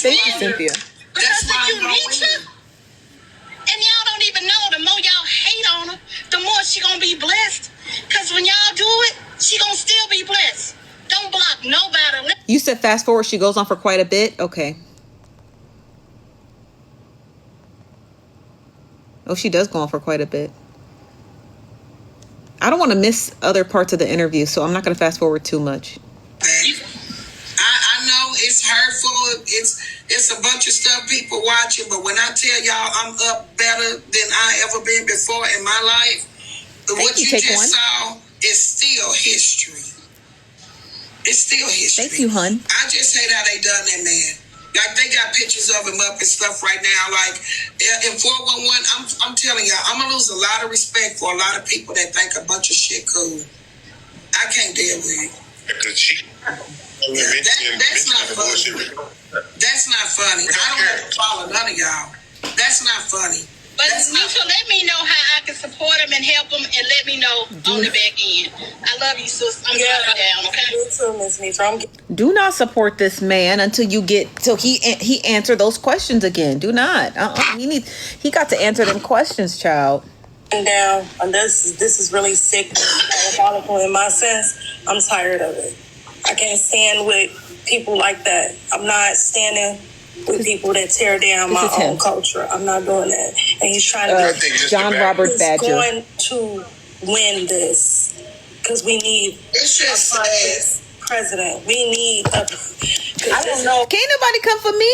Thank you, Cynthia. Because if you Netra, and y'all don't even know, the more y'all hate on her, the more she gonna be blessed. Because when y'all do it, she gonna still be blessed. Don't block nobody. You said fast forward, she goes on for quite a bit? Okay. Oh, she does go on for quite a bit. I don't want to miss other parts of the interview, so I'm not going to fast forward too much. I know it's hurtful. It's a bunch of stuff people watching, but when I tell y'all I'm up better than I ever been before in my life, what you just saw is still history. It's still history. Thank you, hun. I just hate how they done that man. Like, they got pictures of him up and stuff right now. Like, in 411, I'm telling y'all, I'm going to lose a lot of respect for a lot of people that think a bunch of shit cool. I can't deal with it. That's not funny. That's not funny. I don't have to follow none of y'all. That's not funny. But Netra, let me know how I can support him and help him, and let me know on the back end. I love you, sis. I'm going down, okay? You too, Miss Netra. Do not support this man until he answer those questions again. Do not. He got to answer them questions, child. Down. And this is really sick and diabolical in my sense. I'm tired of it. I can't stand with people like that. I'm not standing with people that tear down my own culture. I'm not doing that. And he's trying to John Robert Badger. He's going to win this because we need a president. We need a. I don't know. Can't nobody come for me.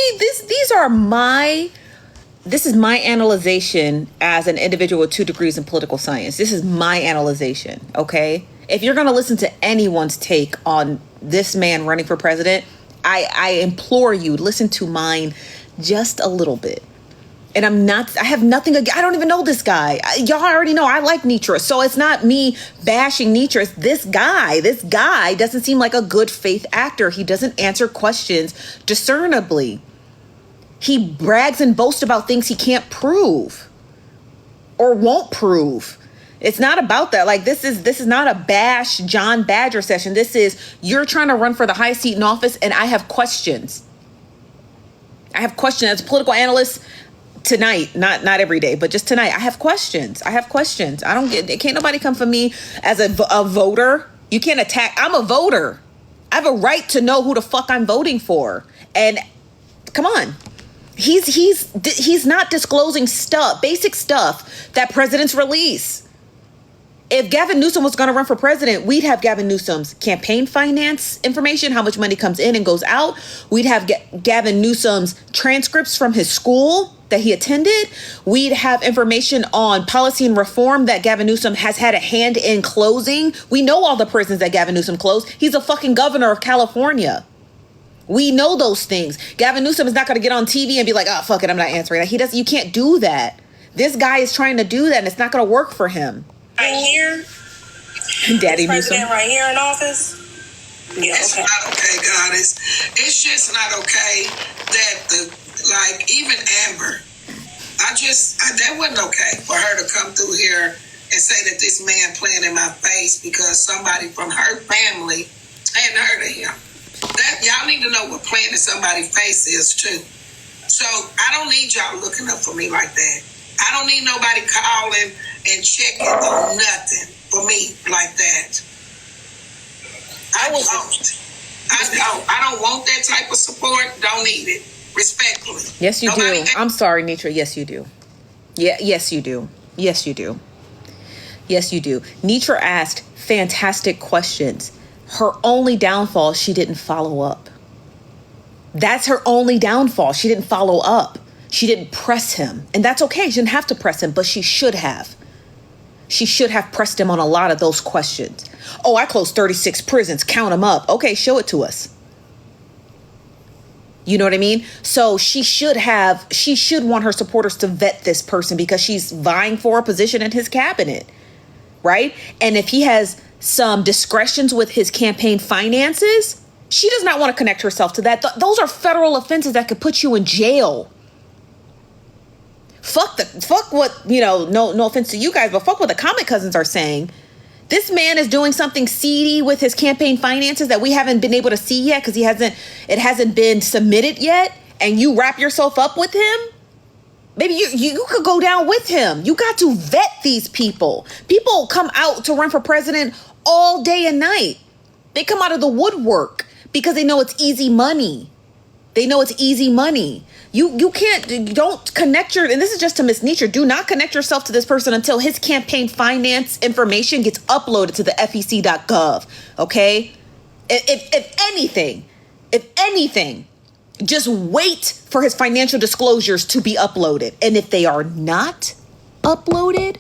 This is my analyzation as an individual with 2 degrees in political science. This is my analyzation. Okay, if you're gonna listen to anyone's take on this man running for president, I implore you, listen to mine just a little bit. And I have nothing against, I don't even know this guy. Y'all already know I like Netra. So it's not me bashing Netra. It's this guy. This guy doesn't seem like a good faith actor. He doesn't answer questions discernibly. He brags and boasts about things he can't prove or won't prove. It's not about that. Like, this is not a bash John Badger session. This is, you're trying to run for the highest seat in office, and I have questions. I have questions as a political analyst tonight, not every day, but just tonight. I have questions. I don't get, can't nobody come for me as a voter. You can't attack. I'm a voter. I have a right to know who the fuck I'm voting for. And come on. He's not disclosing basic stuff that presidents release. If Gavin Newsom was going to run for president, we'd have Gavin Newsom's campaign finance information, how much money comes in and goes out. We'd have Gavin Newsom's transcripts from his school that he attended. We'd have information on policy and reform that Gavin Newsom has had a hand in closing. We know all the prisons that Gavin Newsom closed. He's a fucking governor of California. We know those things. Gavin Newsom is not going to get on TV and be like, oh, fuck it, I'm not answering that. You can't do that. This guy is trying to do that, and it's not going to work for him. Right here, Daddy Newsom, right here in office. Yeah, it's not okay, Goddess. It's just not okay that even Amber. That wasn't okay for her to come through here and say that this man playing in my face because somebody from her family hadn't heard of him. That y'all need to know what playing in somebody's face is too. So I don't need y'all looking up for me like that. I don't need nobody calling and checking on nothing for me like that. I don't want that type of support. Don't need it. Respectfully. Yes, you do. I'm sorry, Netra. Yes, you do. Yeah, yes, you do. Yes, you do. Yes, you do. Netra asked fantastic questions. Her only downfall, she didn't follow up. That's her only downfall. She didn't follow up. She didn't press him. And that's okay. She didn't have to press him, but she should have. She should have pressed him on a lot of those questions. Oh, I closed 36 prisons. Count them up. Okay, show it to us. You know what I mean? So she should want her supporters to vet this person because she's vying for a position in his cabinet, right? And if he has some discretions with his campaign finances, she does not want to connect herself to that. Those are federal offenses that could put you in jail. Fuck what, no offense to you guys, but fuck what the Comic Cousins are saying. This man is doing something seedy with his campaign finances that we haven't been able to see yet because it hasn't been submitted yet. and you wrap yourself up with him, maybe you could go down with him. You got to vet these people. People come out to run for president all day and night. They come out of the woodwork because they know it's easy money. They know it's easy money. You don't connect and this is just to Miss Netra, do not connect yourself to this person until his campaign finance information gets uploaded to the fec.gov. Okay? If anything, just wait for his financial disclosures to be uploaded. And if they are not uploaded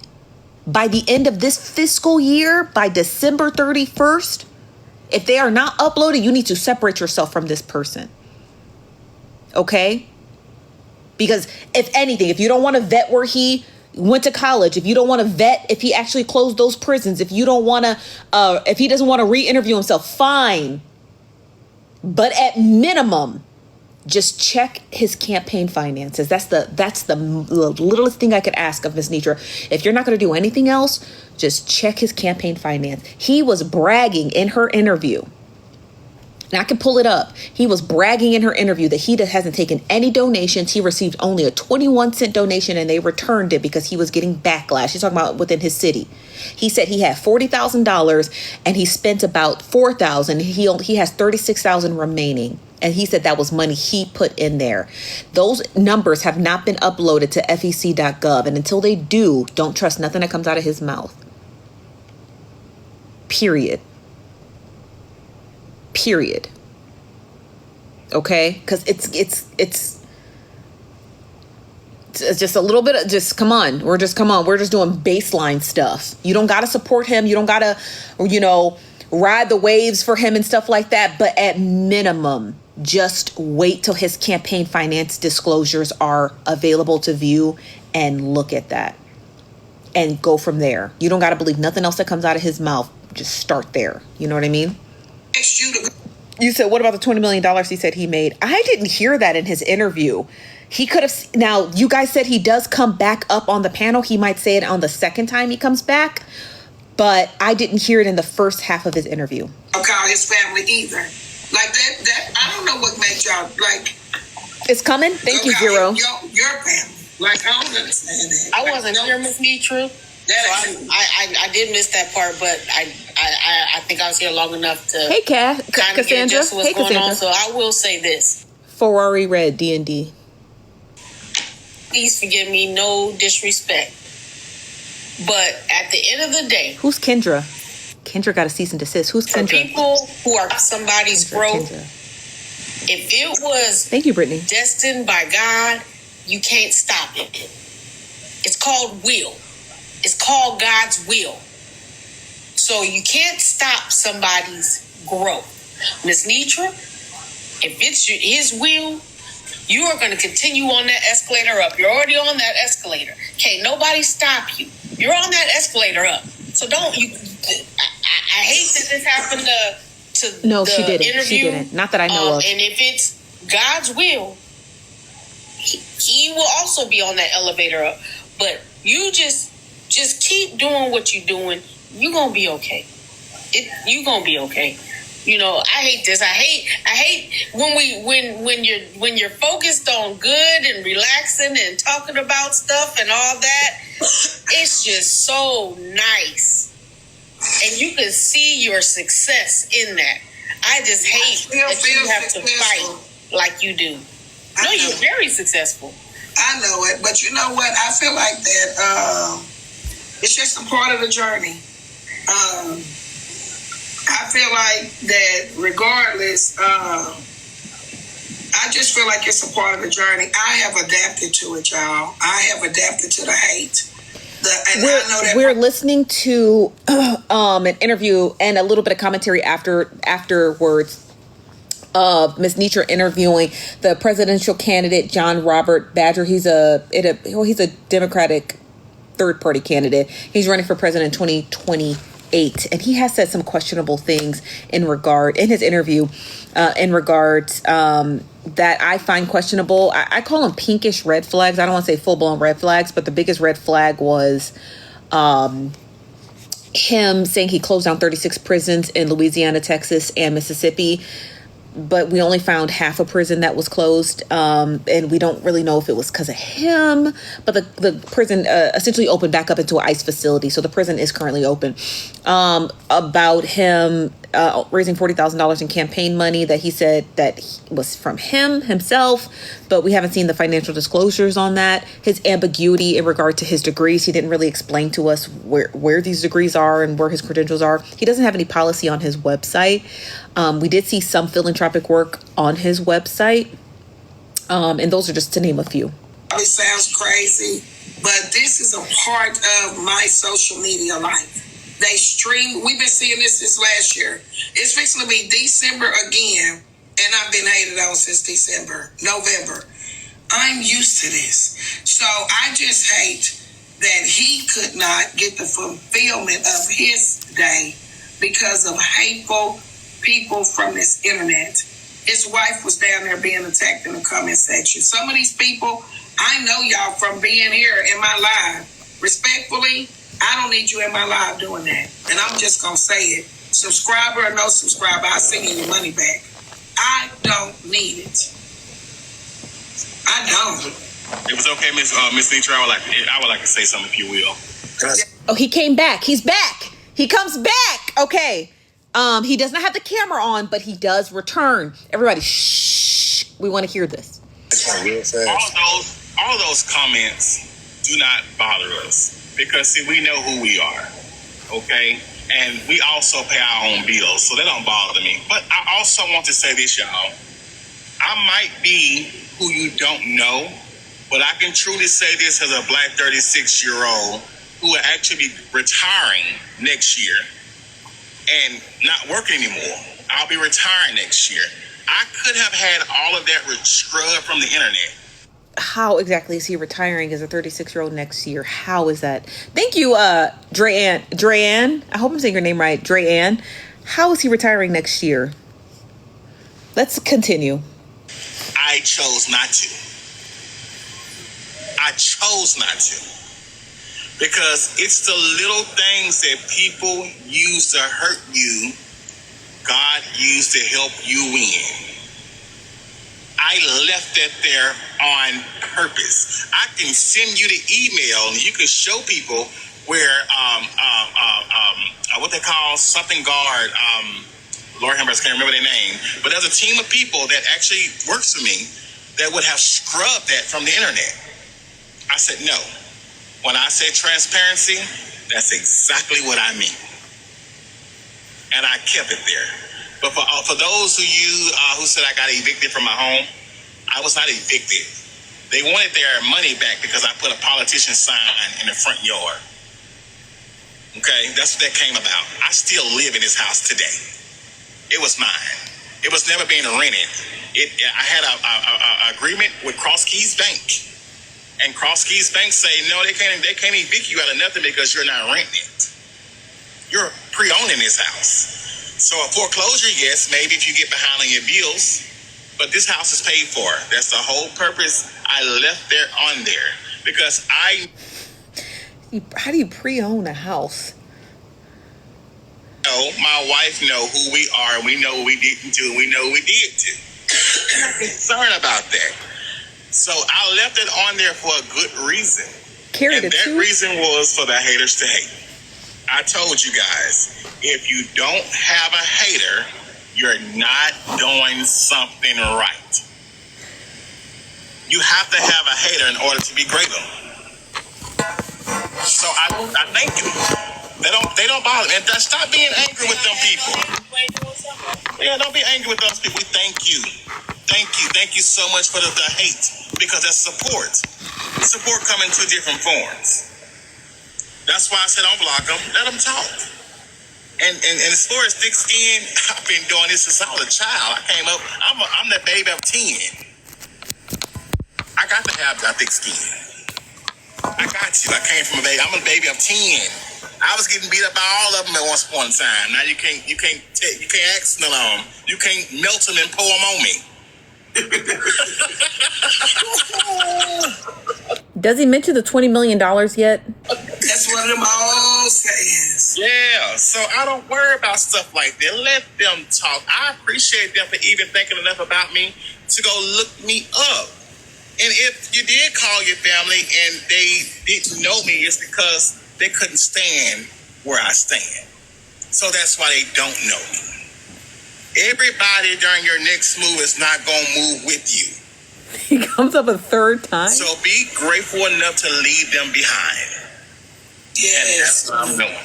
by the end of this fiscal year, by December 31st, if they are not uploaded, you need to separate yourself from this person. Okay? Because if anything, if you don't want to vet where he went to college, if you don't want to vet if he actually closed those prisons, if you don't want to, if he doesn't want to re-interview himself, fine. But at minimum, just check his campaign finances. That's the littlest thing I could ask of Ms. Netra. If you're not going to do anything else, just check his campaign finance. He was bragging in her interview. And I can pull it up. He was bragging in her interview that he hasn't taken any donations. He received only a 21-cent donation and they returned it because he was getting backlash. He's talking about within his city. He said he had $40,000 and he spent about $4,000. He has $36,000 remaining. And he said that was money he put in there. Those numbers have not been uploaded to fec.gov. And until they do, don't trust nothing that comes out of his mouth. Period. Okay? Because it's just a little bit of just come on. We're just doing baseline stuff. You don't got to support him. You don't got to, ride the waves for him and stuff like that. But at minimum, just wait till his campaign finance disclosures are available to view and look at that and go from there. You don't got to believe nothing else that comes out of his mouth. Just start there. You know what I mean? You said, what about the $20 million he said he made? I didn't hear that in his interview. He could have. Now, you guys said he does come back up on the panel. He might say it on the second time he comes back. But I didn't hear it in the first half of his interview. Don't call his family either. Like that I don't know what makes y'all like. It's coming. Thank you, Zero. Your family. Like, I don't understand that. I wasn't here, Miss Netra. I did miss that part, but I think I was here long enough to hey, Cassandra. Get just what's going Cassandra. on. So I will say this: Ferrari Red D&D. Please forgive me, no disrespect, but at the end of the day, who's Kendra? Kendra got a cease and desist. Who's Kendra? For people who are somebody's growth, if it was thank you, Brittany, destined by God, you can't stop it. It's called will. It's called God's will. So you can't stop somebody's growth. Miss Netra, if it's his will, you are going to continue on that escalator up. You're already on that escalator. Can't nobody stop you. You're on that escalator up. So don't you. I hate that this happened to no, the she didn't. interview. She didn't. Not that I know of. And if it's God's will, he will also be on that elevator up. But you just keep doing what you're doing. You're gonna be okay. You're gonna be okay. I hate this. I hate when you're focused on good and relaxing and talking about stuff and all that. It's just so nice, and you can see your success in that. I just hate that you have to fight like you do. No, you're very successful. I know it, but you know what? I feel like that it's just a part of the journey. I feel like that regardless, I just feel like it's a part of the journey. I have adapted to it, y'all. I have adapted to the hate. We're listening to an interview and a little bit of commentary afterwards of Ms. Netra interviewing the presidential candidate John Robert Badger. He's a Democratic third-party candidate. He's running for president in 2028, and he has said some questionable things in his interview that I find questionable. I call them pinkish red flags. I don't want to say full-blown red flags, but the biggest red flag was him saying he closed down 36 prisons in Louisiana, Texas, and Mississippi. but we only found half a prison that was closed, and we don't really know if it was because of him. But the prison essentially opened back up into an ICE facility, so the prison is currently open. About him raising $40,000 in campaign money that he said that was from himself, but we haven't seen the financial disclosures on that. His ambiguity in regard to his degrees, he didn't really explain to us where these degrees are and where his credentials are. He doesn't have any policy on his website. We did see some philanthropic work on his website, and those are just to name a few. It sounds crazy, but this is a part of my social media life. They stream. We've been seeing this since last year. It's fixing to be December again, and I've been hated on since November. I'm used to this. So I just hate that he could not get the fulfillment of his day because of hateful people from this internet. His wife was down there being attacked in the comment section. Some of these people, I know y'all from being here in my live. Respectfully, I don't need you in my live doing that. And I'm just going to say it. Subscriber or no subscriber, I'll send you your money back. I don't need it. I don't. It was okay, Miss Netra. I would like to say something, if you will. Oh, he came back. He's back. He comes back. Okay. He does not have the camera on, but he does return. Everybody, shh. We want to hear this. All those comments do not bother us because, see, we know who we are, okay? And we also pay our own bills, so that don't bother me. But I also want to say this, y'all. I might be who you don't know, but I can truly say this as a Black 36-year-old who will actually be retiring next year and not working anymore. I'll be retiring next year. I could have had all of that scrubbed from the internet. How exactly is he retiring as a 36-year-old next year? How is that? Thank you, Dreanne. I hope I'm saying your name right, Dreanne. How is he retiring next year? Let's continue. I chose not to. I chose not to. Because it's the little things that people use to hurt you, God used to help you win. I left that there on purpose. I can send you the email and you can show people where what they call something guard, Lord have mercy, I can't remember their name, but there's a team of people that actually works for me that would have scrubbed that from the internet. I said no. When I say transparency, that's exactly what I mean. And I kept it there. But for those who said I got evicted from my home, I was not evicted. They wanted their money back because I put a politician sign in the front yard. Okay, that's what that came about. I still live in this house today. It was mine. It was never being rented. I had a agreement with Cross Keys Bank, and Cross Keys Bank say no, they can't evict you out of nothing because you're not renting it. You're pre-owning this house. So a foreclosure, yes, maybe if you get behind on your bills, but this house is paid for. That's the whole purpose. I left there on there because How do you pre-own a house? No, my wife know who we are. We know what we didn't do. We know what we did do. I'm concerned about that. So I left it on there for a good reason. And that reason was for the haters to hate. I told you guys, if you don't have a hater, you're not doing something right. You have to have a hater in order to be greater. So I thank you. They don't bother me. And stop being angry with them people. Yeah, don't be angry with those people. We thank you. Thank you so much for the hate, because that's support. Support come in two different forms. That's why I said don't block them. Let them talk. And as far as thick skin, I've been doing this since I was a child. I came up. I'm the baby of 10. I got to have that thick skin. I got you. I came from a baby. I'm a baby of 10. I was getting beat up by all of them at once upon a time. Now you can't ask none of them. You can't melt them and pour them on me. Does he mention the $20 million yet? That's one of them old sayings. Yeah, so I don't worry about stuff like that. Let them talk. I appreciate them for even thinking enough about me to go look me up. And if you did call your family and they didn't know me, it's because they couldn't stand where I stand. So that's why they don't know me. Everybody during your next move is not going to move with you. He comes up a third time. So be grateful enough to leave them behind. Yes. And that's what I'm doing.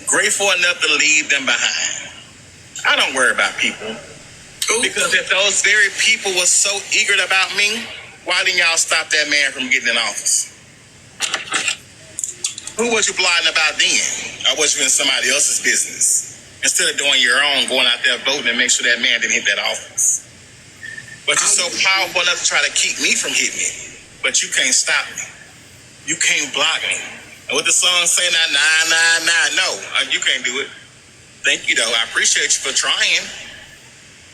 Grateful enough to leave them behind. I don't worry about people. Because if those very people were so eager about me, why didn't y'all stop that man from getting in office? Who was you plotting about then? Or was you in somebody else's business? Instead of doing your own, going out there voting and make sure that man didn't hit that office. But you're so powerful enough to try to keep me from hitting it. But you can't stop me. You can't block me. And what the song say, no, you can't do it. Thank you, though. I appreciate you for trying.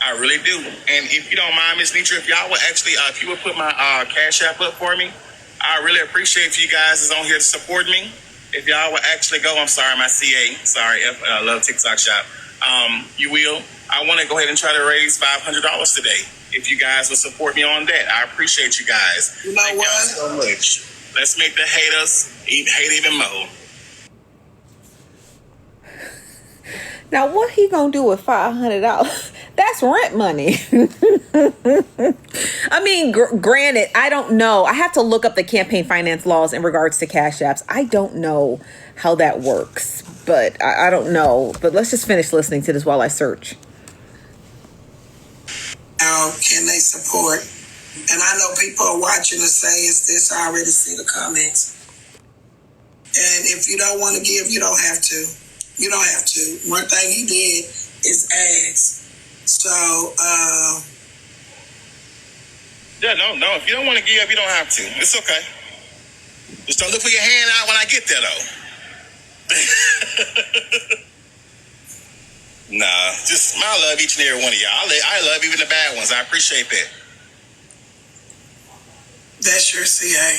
I really do. And if you don't mind, Miss Netra, if y'all would actually, if you would put my Cash App up for me, I really appreciate if you guys is on here to support me. If y'all would actually go, I'm sorry, my CA, sorry, I love TikTok Shop. You will. I want to go ahead and try to raise $500 today. If you guys will support me on that, I appreciate you guys. You know Thank what? y'all so much. Let's make the haters hate even more. Now, what he gonna do with $500? That's rent money. I mean, granted, I don't know. I have to look up the campaign finance laws in regards to Cash Apps. I don't know how that works, but I don't know. But let's just finish listening to this while I search. How can they support? And I know people are watching to say, is this? I already see the comments. And if you don't want to give, you don't have to. You don't have to. One thing he did is ask. So, Yeah, no. If you don't want to give, you don't have to. It's okay. Just don't look for your hand out when I get there, though. Nah, just I love each and every one of y'all. I love even the bad ones. I appreciate that. that's your CA.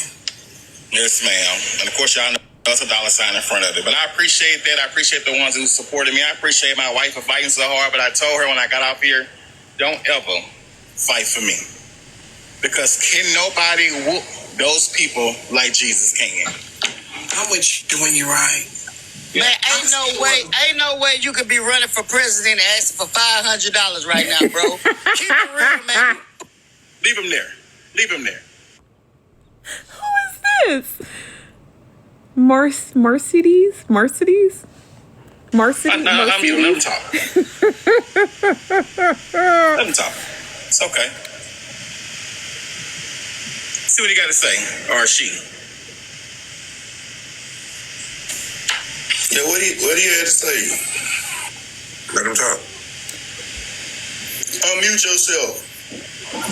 Yes, ma'am. And of course, y'all know there's a dollar sign in front of it. But I appreciate that. I appreciate the ones who supported me. I appreciate my wife for fighting so hard. But I told her when I got off here, don't ever fight for me. Because can nobody whoop those people like Jesus can? I'm with you when you're right. Man, ain't no way you could be running for president and asking for $500 right now, bro. Keep it real, man. Leave him there. Leave him there. Who is this? Mercedes? I'm you. Let him talk. Let him talk. It's okay. See what he got to say, or she. Yeah, what do you have to say? Let him talk. Unmute yourself,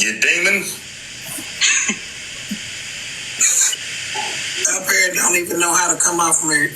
you demon. Up here don't even know how to come off mute.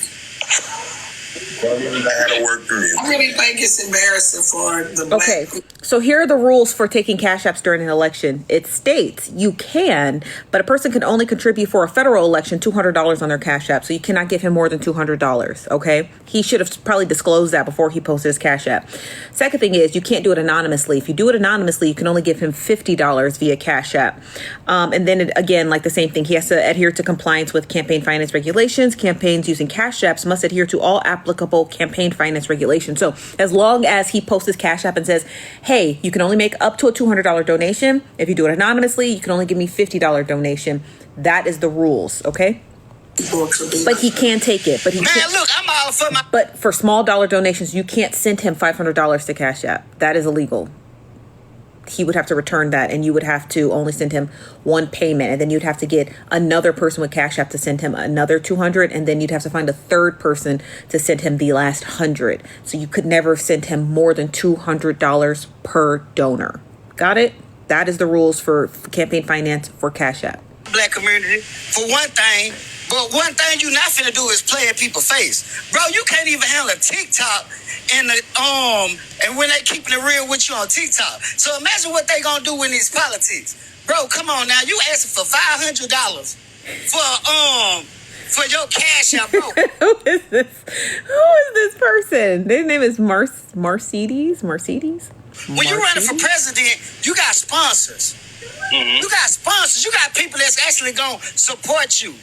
Don't even know how to work through it. I really think it's embarrassing for the black Okay, people. so here are the rules for taking Cash Apps during an election. It states you can, but a person can only contribute for a federal election $200 on their Cash App. So you cannot give him more than $200, okay? He should have probably disclosed that before he posted his Cash App. Second thing is you can't do it anonymously. If you do it anonymously, you can only give him $50 via Cash App. And then again, like the same thing, he has to adhere to compliance with campaign finance regulations. Campaigns using Cash Apps must adhere to all applicable campaign finance regulations. So as long as he posts his Cash App and says, hey, you can only make up to a $200 donation. If you do it anonymously, you can only give me $50 donation. That is the rules, okay? But he can take it. But he can't. Man, look, I'm all for my... But for small dollar donations, you can't send him $500 to Cash App. That is illegal. He would have to return that, and you would have to only send him one payment, and then you'd have to get another person with Cash App to send him another $200, and then you'd have to find a third person to send him the last $100. So you could never send him more than $200 per donor. Got it? That is the rules for campaign finance for Cash App. Black community, for one thing, but one thing you not finna do is play in people's face. Bro, you can't even handle TikTok and and when they keeping it real with you on TikTok. So imagine what they gonna do in these politics. Bro, come on now. You asking for $500 for your cash out, bro. Who is this? Who is this person? Their name is Mercedes. When you're running for president, you got sponsors. Mm-hmm. You got sponsors. You got people that's actually gonna support you.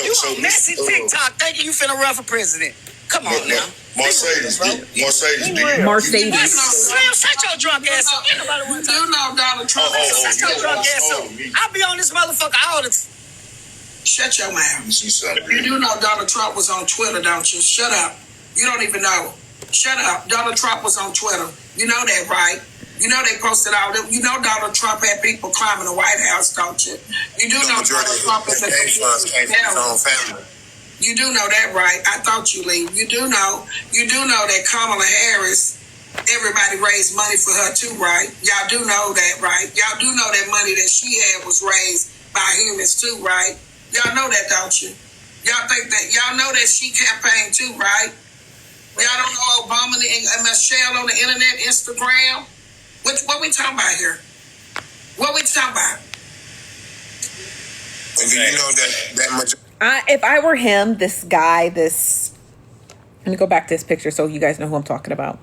You on messy TikTok thinking you finna run for president. Come on now. Mercedes. Mercedes. Slim, shut your drunk ass up. Ain't nobody want to You know Donald Trump. Shut your drunk ass up. I be on this motherfucker all the time. Shut your mouth. You do know Donald Trump was on Twitter, don't you? Shut up. You don't even know. Shut up. Donald Trump was on Twitter. You know that, right? You know they posted all that. You know Donald Trump had people climbing the White House, don't you? You do know Donald Trump is a family. You do know that, right? I thought you leave. You do know that Kamala Harris, everybody raised money for her too, right? Y'all do know that, right? Y'all do know that money that she had was raised by humans too, right? Y'all know that, don't you? Y'all know that she campaigned too, right? Y'all don't know Obama and Michelle on the internet, Instagram? What we talking about here? What we talking about? And do you know that much? If I were him, this guy, let me go back to this picture so you guys know who I'm talking about.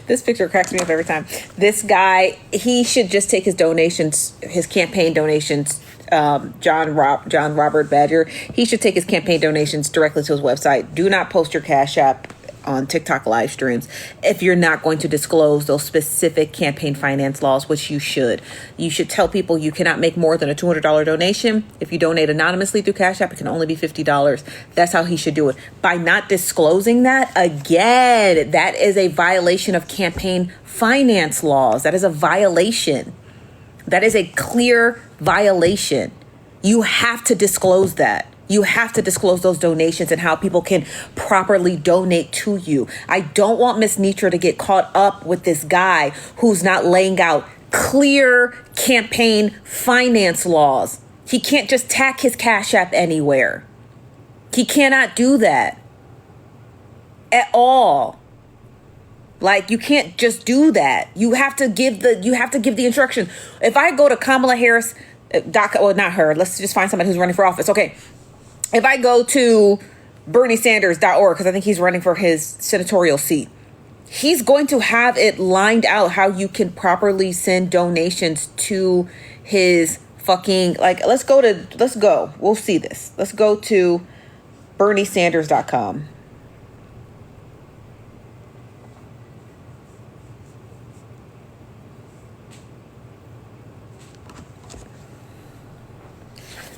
This picture cracks me up every time. This guy, he should just take his donations, his campaign donations. John Robert Badger, he should take his campaign donations directly to his website. Do not post your Cash App on TikTok live streams if you're not going to disclose those specific campaign finance laws, which you should. You should tell people you cannot make more than a $200 donation. If you donate anonymously through Cash App, it can only be $50. That's how he should do it. By not disclosing that, again, that is a violation of campaign finance laws. That is a violation. That is a clear violation. You have to disclose that. You have to disclose those donations and how people can properly donate to you. I don't want Miss Netra to get caught up with this guy who's not laying out clear campaign finance laws. He can't just tack his Cash App anywhere. He cannot do that at all. Like, you can't just do that. You have to give the instruction. If I go to Kamala Harris, not her, let's just find somebody who's running for office. Okay. If I go to BernieSanders.org, because I think he's running for his senatorial seat, he's going to have it lined out how you can properly send donations to his fucking, let's go. We'll see this. Let's go to BernieSanders.com.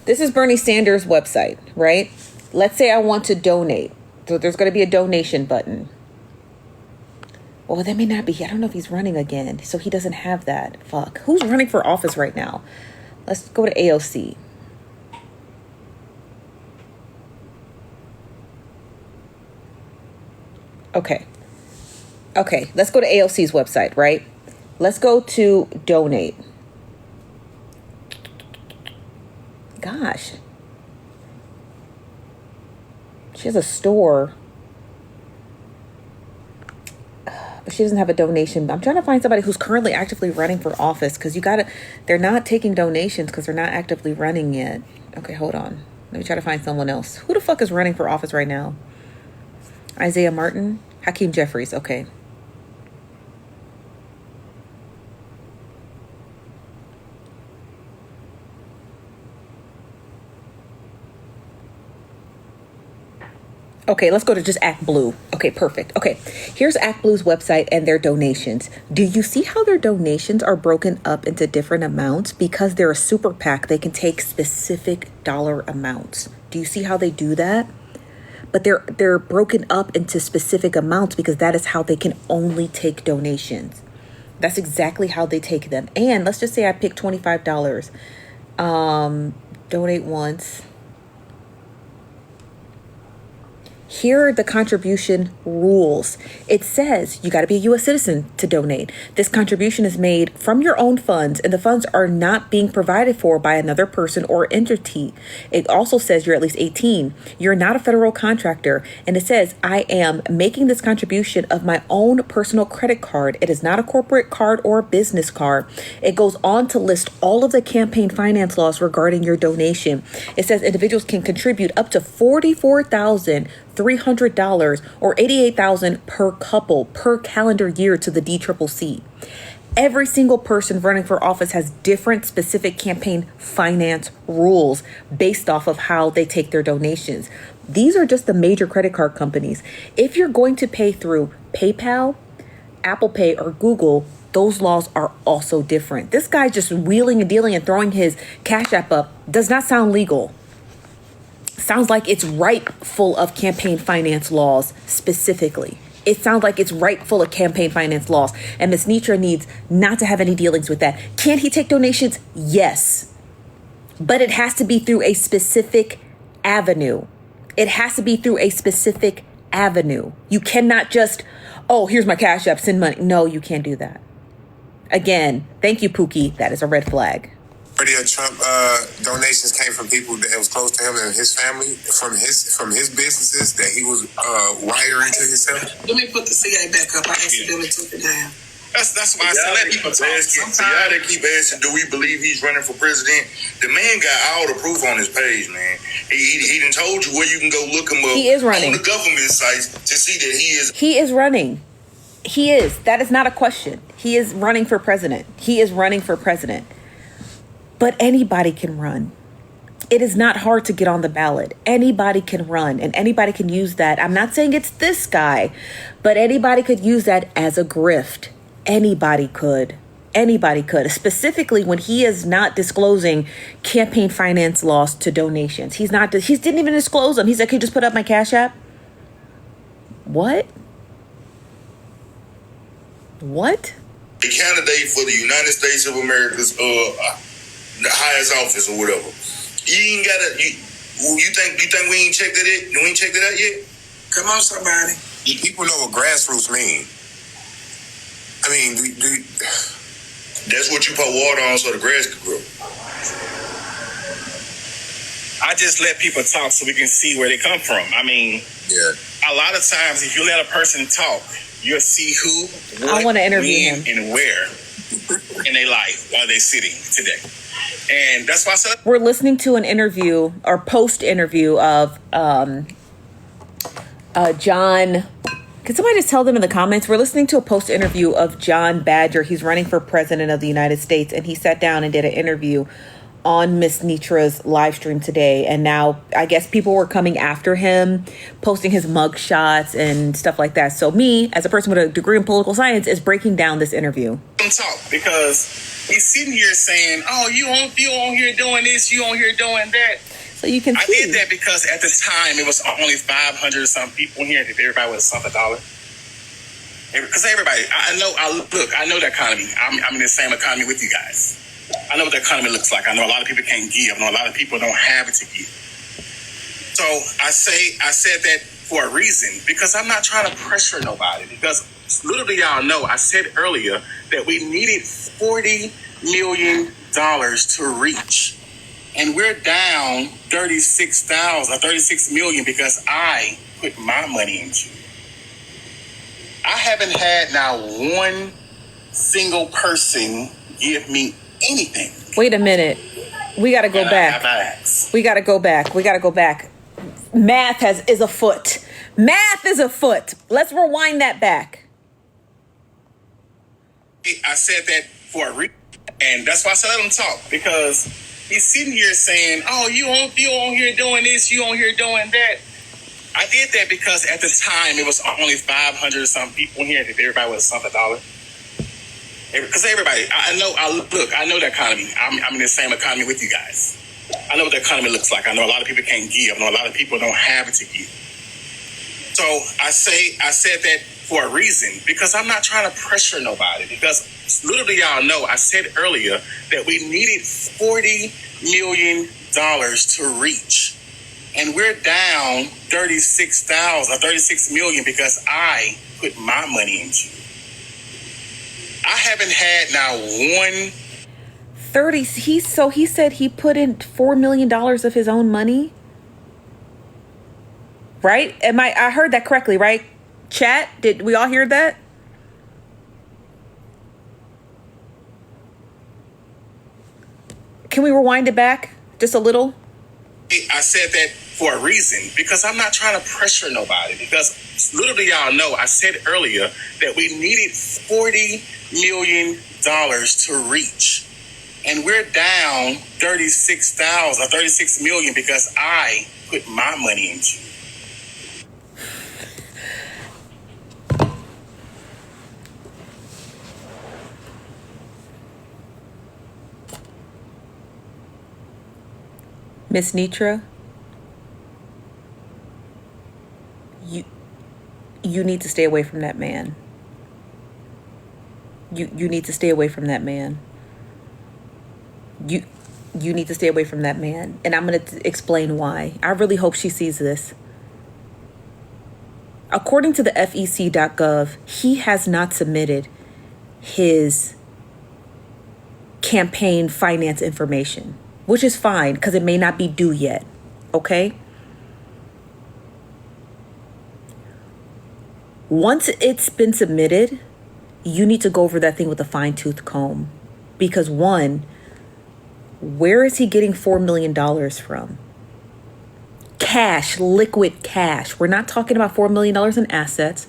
This is Bernie Sanders' website, right? Let's say I want to donate. So there's going to be a donation button. Well, that may not be. I don't know if he's running again. So he doesn't have that. Fuck. Who's running for office right now? Let's go to AOC. Okay. Let's go to AOC's website, right? Let's go to donate. Gosh. She has a store. But she doesn't have a donation. I'm trying to find somebody who's currently actively running for office, because they're not taking donations because they're not actively running yet. Okay, hold on. Let me try to find someone else. Who the fuck is running for office right now? Isaiah Martin? Hakeem Jeffries. Okay. Okay, let's go to just Act Blue. Okay, perfect. Okay, here's Act Blue's website and their donations. Do you see how their donations are broken up into different amounts? Because they're a super PAC, they can take specific dollar amounts. Do you see how they do that? But they're broken up into specific amounts because that is how they can only take donations. That's exactly how they take them. And let's just say I pick $25. Donate once. Here are the contribution rules. It says you got to be a U.S. citizen to donate. This contribution is made from your own funds, and the funds are not being provided for by another person or entity. It also says you're at least 18. You're not a federal contractor. And it says, I am making this contribution of my own personal credit card. It is not a corporate card or a business card. It goes on to list all of the campaign finance laws regarding your donation. It says individuals can contribute up to $44,300 or $88,000 per couple per calendar year to the DCCC. Every single person running for office has different specific campaign finance rules based off of how they take their donations. These are just the major credit card companies. If you're going to pay through PayPal, Apple Pay, or Google, those laws are also different. This guy just wheeling and dealing and throwing his Cash App up does not sound legal. Sounds like it's ripe full of campaign finance laws specifically. It sounds like it's ripe full of campaign finance laws. And Ms. Netra needs not to have any dealings with that. Can he take donations? Yes. But it has to be through a specific avenue. It has to be through a specific avenue. You cannot just, oh, here's my Cash App, send money. No, you can't do that. Again, thank you, Pookie. That is a red flag. Trump donations came from people that was close to him and his family, from his businesses that he was wiring to himself. Let me put the CA back up. I accidentally took it down. That's why I said let people talk. Y'all that keep asking, do we believe he's running for president? The man got all the proof on his page, man. He done told you where you can go look him up. He is running on the government sites to see that he is. He is running. He is. That is not a question. He is running for president. He is running for president. But anybody can run. It is not hard to get on the ballot. Anybody can run and anybody can use that. I'm not saying it's this guy, but anybody could use that as a grift. Anybody could. Anybody could. Specifically when he is not disclosing campaign finance laws to donations. He didn't even disclose them. He's like, "Can you just put up my Cash App?" What? What? The candidate for the United States of America's the highest office or whatever. You ain't gotta. You think we ain't checked that yet? We ain't checked it out yet? Come on, somebody. People know what grassroots mean. I mean, that's what you put water on so the grass can grow. I just let people talk so we can see where they come from. I mean, yeah. A lot of times if you let a person talk, you'll see who, what, I want to interview when, him. and where in their life are they sitting today. And that's why I said We're listening to an interview or post interview of John. Can somebody just tell them in the comments? We're listening to a post interview of John Badger. He's running for president of the United States, and he sat down and did an interview on Ms. Netra's live stream today. And now I guess people were coming after him, posting his mug shots and stuff like that. So me, as a person with a degree in political science, is breaking down this interview. Talk because he's sitting here saying, "Oh, you on here doing this, you on here doing that." So you can see. I did that because at the time it was only 500 or some people here. If everybody was $1. Because everybody, I know the economy. I'm in the same economy with you guys. I know what the economy looks like. I know a lot of people can't give. I know a lot of people don't have it to give. So I said that for a reason, because I'm not trying to pressure nobody. Because literally, y'all know, I said earlier that we needed $40 million to reach. And we're down 36 million because I put my money into it. I haven't had now one single person give me anything. Wait a minute. We got to go back. We got to go back. Math is afoot. Math is afoot. Let's rewind that back. I said that for a reason. And that's why I said let him talk. Because he's sitting here saying, "Oh, you on here doing this, you on here doing that." I did that because at the time it was only 500 or some people here. If everybody was $1. Because everybody, I know the economy. I'm in the same economy with you guys. I know what the economy looks like. I know a lot of people can't give. I know a lot of people don't have it to give. So I said that for a reason, because I'm not trying to pressure nobody. Because literally, y'all know, I said earlier that we needed $40 million to reach. and we're down 36 million because I put my money into it. I haven't had now one 30. He said he put in $4 million of his own money. Right? I heard that correctly, right? Chat, did we all hear that? Can we rewind it back just a little? I said that for a reason, because I'm not trying to pressure nobody, because literally y'all know I said earlier that we needed $40 million to reach. And we're down 36 million because I put my money into it. Miss Netra, you need to stay away from that man. You need to stay away from that man. You need to stay away from that man. And I'm going to explain why. I really hope she sees this. According to the FEC.gov, he has not submitted his campaign finance information, which is fine because it may not be due yet. Okay? Once it's been submitted, you need to go over that thing with a fine-tooth comb. Because one, where is he getting $4 million from? Cash, liquid cash. We're not talking about $4 million in assets.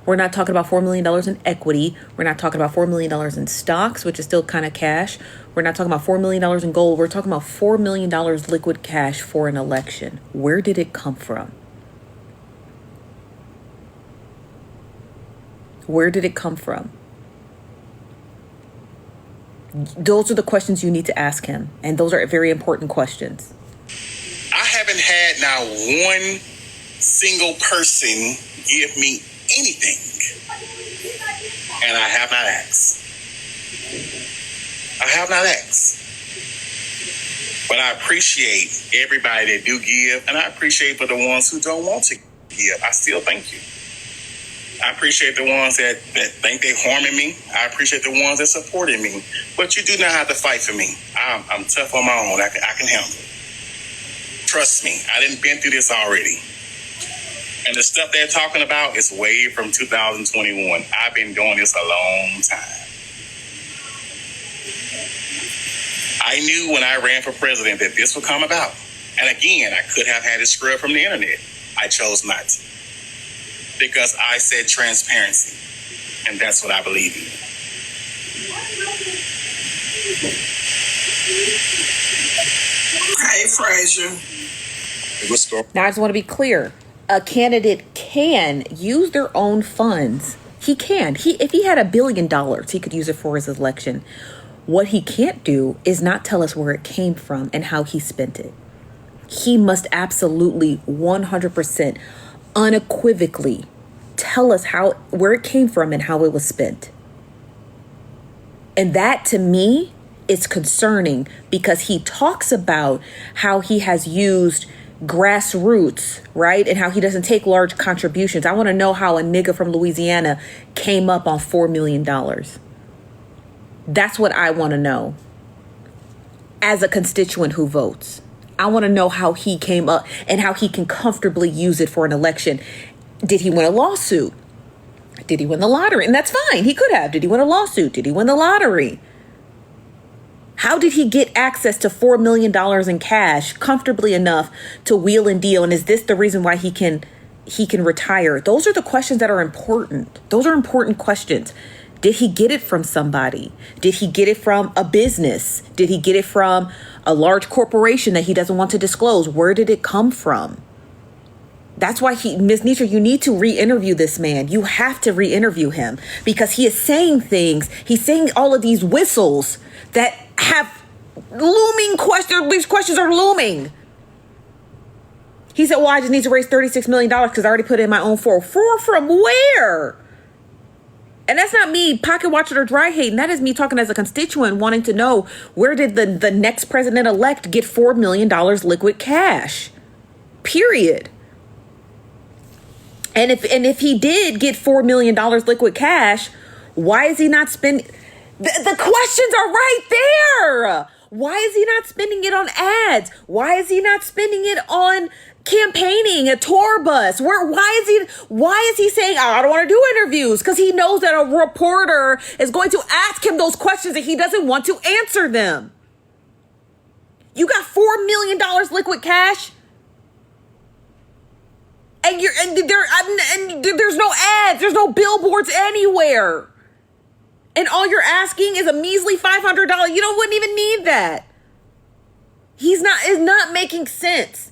We're not talking about $4 million in equity. We're not talking about $4 million in stocks, which is still kind of cash. We're not talking about $4 million in gold. We're talking about $4 million liquid cash for an election. Where did it come from? Where did it come from? Those are the questions you need to ask him. And those are very important questions. I haven't had now one single person give me anything. And I have not asked. I have not asked. But I appreciate everybody that do give, and I appreciate for the ones who don't want to give. I still thank you. I appreciate the ones that think they're harming me. I appreciate the ones that supported me. But you do not have to fight for me. I'm tough on my own. I can handle it. Trust me, I done been through this already. And the stuff they're talking about is way from 2021. I've been doing this a long time. I knew when I ran for president that this would come about. And again, I could have had it scrubbed from the internet. I chose not to. Because I said transparency. And that's what I believe in. Hey, Frazier. Now, I just want to be clear. A candidate can use their own funds. He can. If he had $1 billion, he could use it for his election. What he can't do is not tell us where it came from and how he spent it. He must absolutely 100% unequivocally tell us where it came from and how it was spent. And that, to me, is concerning because he talks about how he has used grassroots, right? And how he doesn't take large contributions. I want to know how a nigga from Louisiana came up on $4 million. That's what I want to know as a constituent who votes. I want to know how he came up and how he can comfortably use it for an election. Did he win a lawsuit? Did he win the lottery? And that's fine. He could have. Did he win a lawsuit? Did he win the lottery? How did he get access to $4 million in cash comfortably enough to wheel and deal? And is this the reason why he can retire? Those are the questions that are important. Those are important questions. Did he get it from somebody? Did he get it from a business? Did he get it from a large corporation that he doesn't want to disclose? Where did it come from? That's why Ms. Netra, you need to re-interview this man. You have to re-interview him because he is saying things. He's saying all of these whistles that have looming questions. These questions are looming. He said, well, I just need to raise $36 million because I already put in my own $4 from where? And that's not me pocket watching or dry hating. That is me talking as a constituent wanting to know, where did the next president-elect get $4 million liquid cash? period. And if he did get $4 million liquid cash, why is he not spending? The questions are right there. Why is he not spending it on ads? Why is he not spending it on campaigning, a tour bus? Why is he saying, I don't want to do interviews? Because he knows that a reporter is going to ask him those questions and he doesn't want to answer them. You got $4 million liquid cash, and there's no ads, there's no billboards anywhere, and all you're asking is a measly $500. You wouldn't even need that. It's not making sense.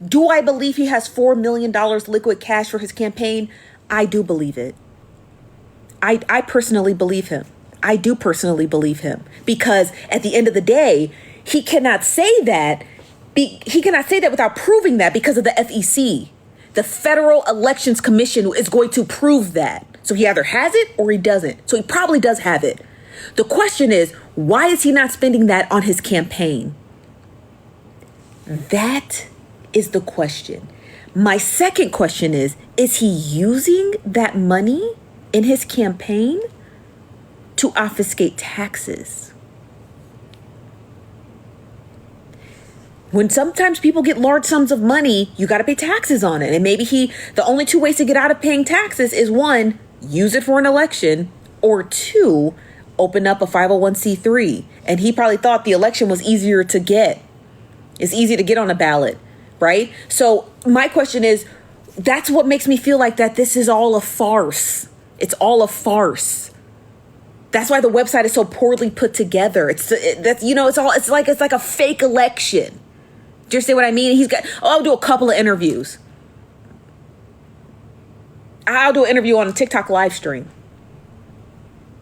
Do I believe he has $4 million liquid cash for his campaign? I do believe it. I personally believe him. I do personally believe him, because at the end of the day, he cannot say that. He cannot say that without proving that, because of the FEC. The Federal Elections Commission is going to prove that. So he either has it or he doesn't. So he probably does have it. The question is, why is he not spending that on his campaign? That is the question. My second question is he using that money in his campaign to obfuscate taxes? When sometimes people get large sums of money, you got to pay taxes on it. And maybe the only two ways to get out of paying taxes is, one, use it for an election, or two, open up a 501c3. And he probably thought the election was easier to get. It's easy to get on a ballot, right? So my question is, that's what makes me feel like that this is all a farce. It's all a farce. That's why the website is so poorly put together. It's like a fake election. Do you understand what I mean? I'll do a couple of interviews. I'll do an interview on a TikTok live stream.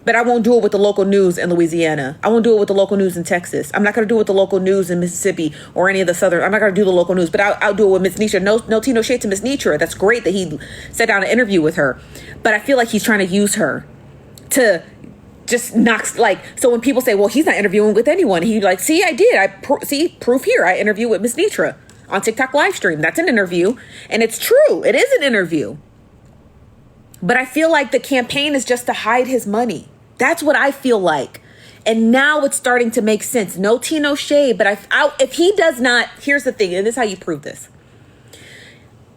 But I won't do it with the local news in Louisiana. I won't do it with the local news in Texas. I'm not going to do it with the local news in Mississippi or any of the southern. I'm not going to do the local news, but I'll do it with Miss Netra. No tea, no shade to Miss Netra. That's great that he sat down an interview with her. But I feel like he's trying to use her to just knocks, so when people say, well, he's not interviewing with anyone, he see, I did. Proof here. I interviewed with Miss Netra on TikTok live stream. That's an interview. And it's true. It is an interview. But I feel like the campaign is just to hide his money. That's what I feel like. And now it's starting to make sense. No tea, no shade. But if he does not, here's the thing, and this is how you prove this.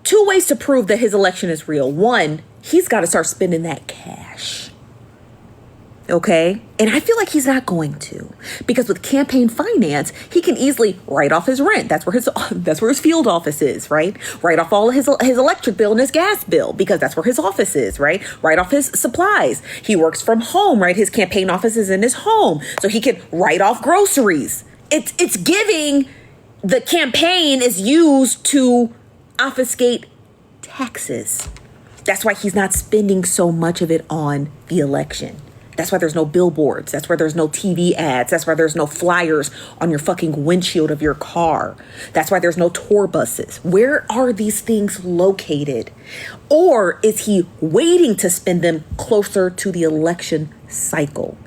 2 ways to prove that his election is real. 1, he's got to start spending that cash. Okay? And I feel like he's not going to, because with campaign finance, he can easily write off his rent. That's where his field office is, right? Write off all of his electric bill and his gas bill, because that's where his office is, right? Write off his supplies. He works from home, right? His campaign office is in his home, so he can write off groceries. It's giving, the campaign is used to obfuscate taxes. That's why he's not spending so much of it on the election. That's why there's no billboards. That's why there's no TV ads. That's why there's no flyers on your fucking windshield of your car. That's why there's no tour buses. Where are these things located? Or is he waiting to spend them closer to the election cycle?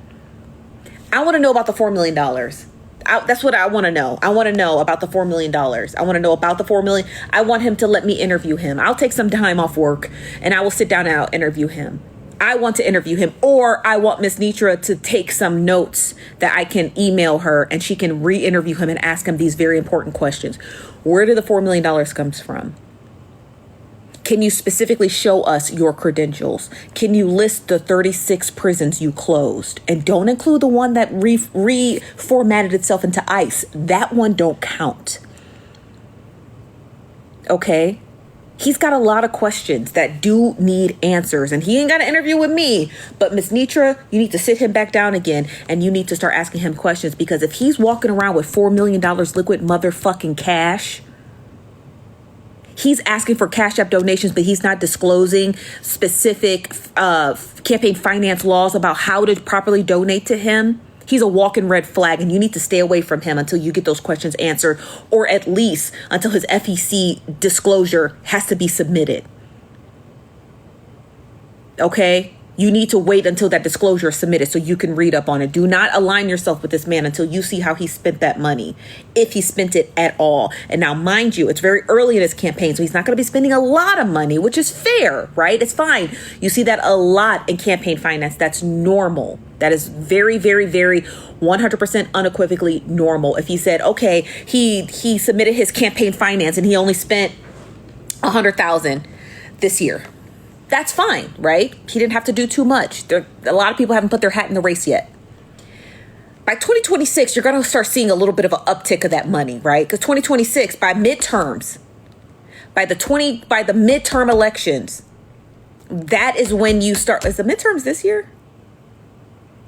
I want to know about the $4 million. That's what I want to know. I want to know about the $4 million. I want to know about the $4 million. I want him to let me interview him. I'll take some time off work and I will sit down and I'll interview him. I want to interview him, or I want Miss Netra to take some notes that I can email her and she can re-interview him and ask him these very important questions. Where did the $4 million comes from? Can you specifically show us your credentials? Can you list the 36 prisons you closed? And don't include the one that reformatted itself into ICE. That one don't count. Okay? He's got a lot of questions that do need answers, and he ain't got an interview with me. But Miss Netra, you need to sit him back down again, and you need to start asking him questions, because if he's walking around with $4 million liquid motherfucking cash, he's asking for Cash App donations, but he's not disclosing specific campaign finance laws about how to properly donate to him. He's a walking red flag, and you need to stay away from him until you get those questions answered, or at least until his FEC disclosure has to be submitted. Okay? You need to wait until that disclosure is submitted so you can read up on it. Do not align yourself with this man until you see how he spent that money, if he spent it at all. And now, mind you, it's very early in his campaign, so he's not going to be spending a lot of money, which is fair, right? It's fine. You see that a lot in campaign finance. That's normal. That is very, very, very 100% unequivocally normal. If he said, okay, he submitted his campaign finance and he only spent $100,000 this year. That's fine, right? He didn't have to do too much. A lot of people haven't put their hat in the race yet. By 2026, you're going to start seeing a little bit of an uptick of that money, right? Because 2026, by midterms, by the midterm elections, that is when you start. Is the midterms this year?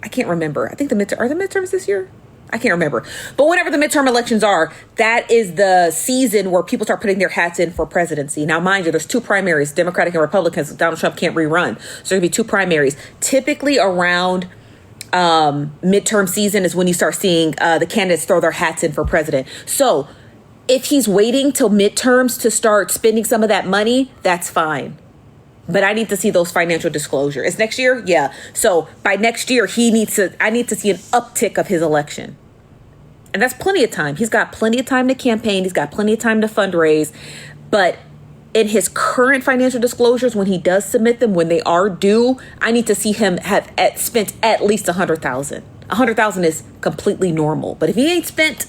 I can't remember. I think are the midterms this year? I can't remember. But whenever the midterm elections are, that is the season where people start putting their hats in for presidency. Now, mind you, there's two primaries, Democratic and Republicans. Donald Trump can't rerun. So there's going to be two primaries. Typically around midterm season is when you start seeing the candidates throw their hats in for president. So if he's waiting till midterms to start spending some of that money, that's fine. But I need to see those financial disclosures. It's next year? Yeah. So by next year, I need to see an uptick of his election. And that's plenty of time. He's got plenty of time to campaign. He's got plenty of time to fundraise. But in his current financial disclosures, when he does submit them, when they are due, I need to see him have spent at least $100,000. $100,000 is completely normal. But if he ain't spent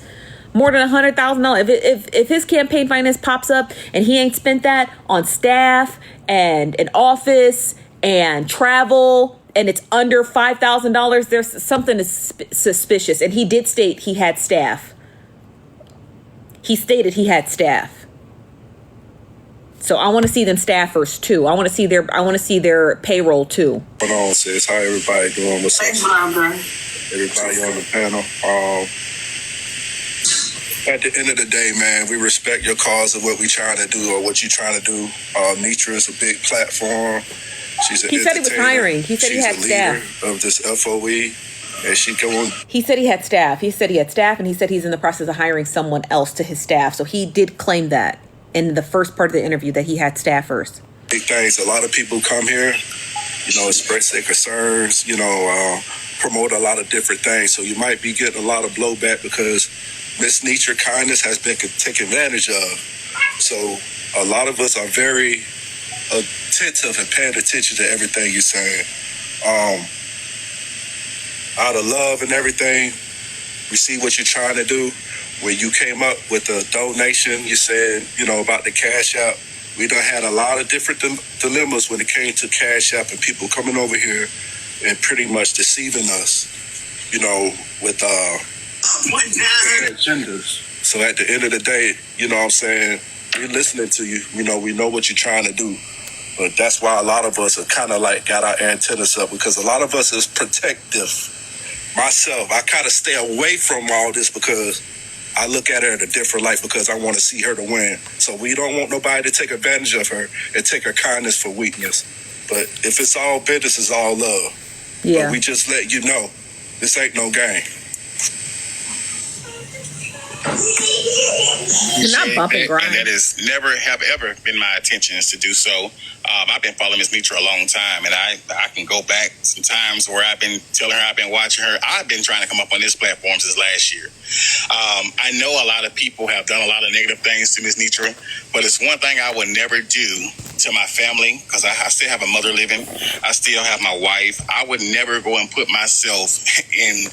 more than $100,000, if his campaign finance pops up and he ain't spent that on staff and an office and travel, and it's under $5,000, there's something suspicious. And he did state he had staff. He stated he had staff. So I want to see them staffers too. I want to see their payroll too. Hold on, sis. How everybody doing? What's up? Everybody on the panel. At the end of the day, man, we respect your cause of what we trying to do or what you trying to do. Netra is a big platform. She's an He said he was hiring. He said he had staff of this FOE, and she going. He said he had staff. He said he had staff, and he said he's in the process of hiring someone else to his staff. So he did claim that in the first part of the interview that he had staffers. Big things. A lot of people come here, express their concerns, promote a lot of different things. So you might be getting a lot of blowback because Miss Netra kindness has been taken advantage of. So a lot of us are very attentive and paying attention to everything you're saying. Out of love and everything, we see what you're trying to do. When you came up with the donation, you said, about the Cash App. We done had a lot of different dilemmas when it came to Cash App and people coming over here and pretty much deceiving us, with agendas. So at the end of the day, what I'm saying, we're listening to you. We know what you're trying to do. But that's why a lot of us have kind of got our antennas up, because a lot of us is protective. Myself, I kind of stay away from all this because I look at her in a different light because I want to see her to win. So we don't want nobody to take advantage of her and take her kindness for weakness. But if it's all business, it's all love. Yeah. But we just let you know, this ain't no game. You're not bumping grind. And that has never have ever been my intentions to do so. I've been following Miss Netra a long time, and I can go back some times where I've been telling her, I've been watching her. I've been trying to come up on this platform since last year. I know a lot of people have done a lot of negative things to Miss Netra, but it's one thing I would never do to my family, because I still have a mother living. I still have my wife. I would never go and put myself in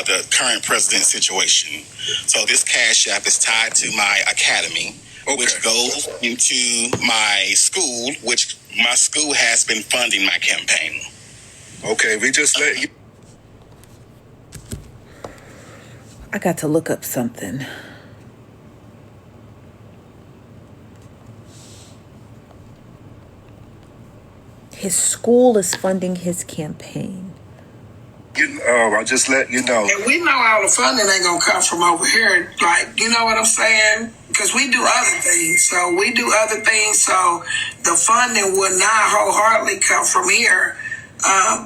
the current president situation. So this Cash App is tied to my academy, which goes into my school, which my school has been funding my campaign. Okay, we just let you. I got to look up something. His school is funding his campaign. I just let you know. And we know all the funding ain't gonna come from over here. You know what I'm saying? Because we do other things. So the funding would not wholeheartedly come from here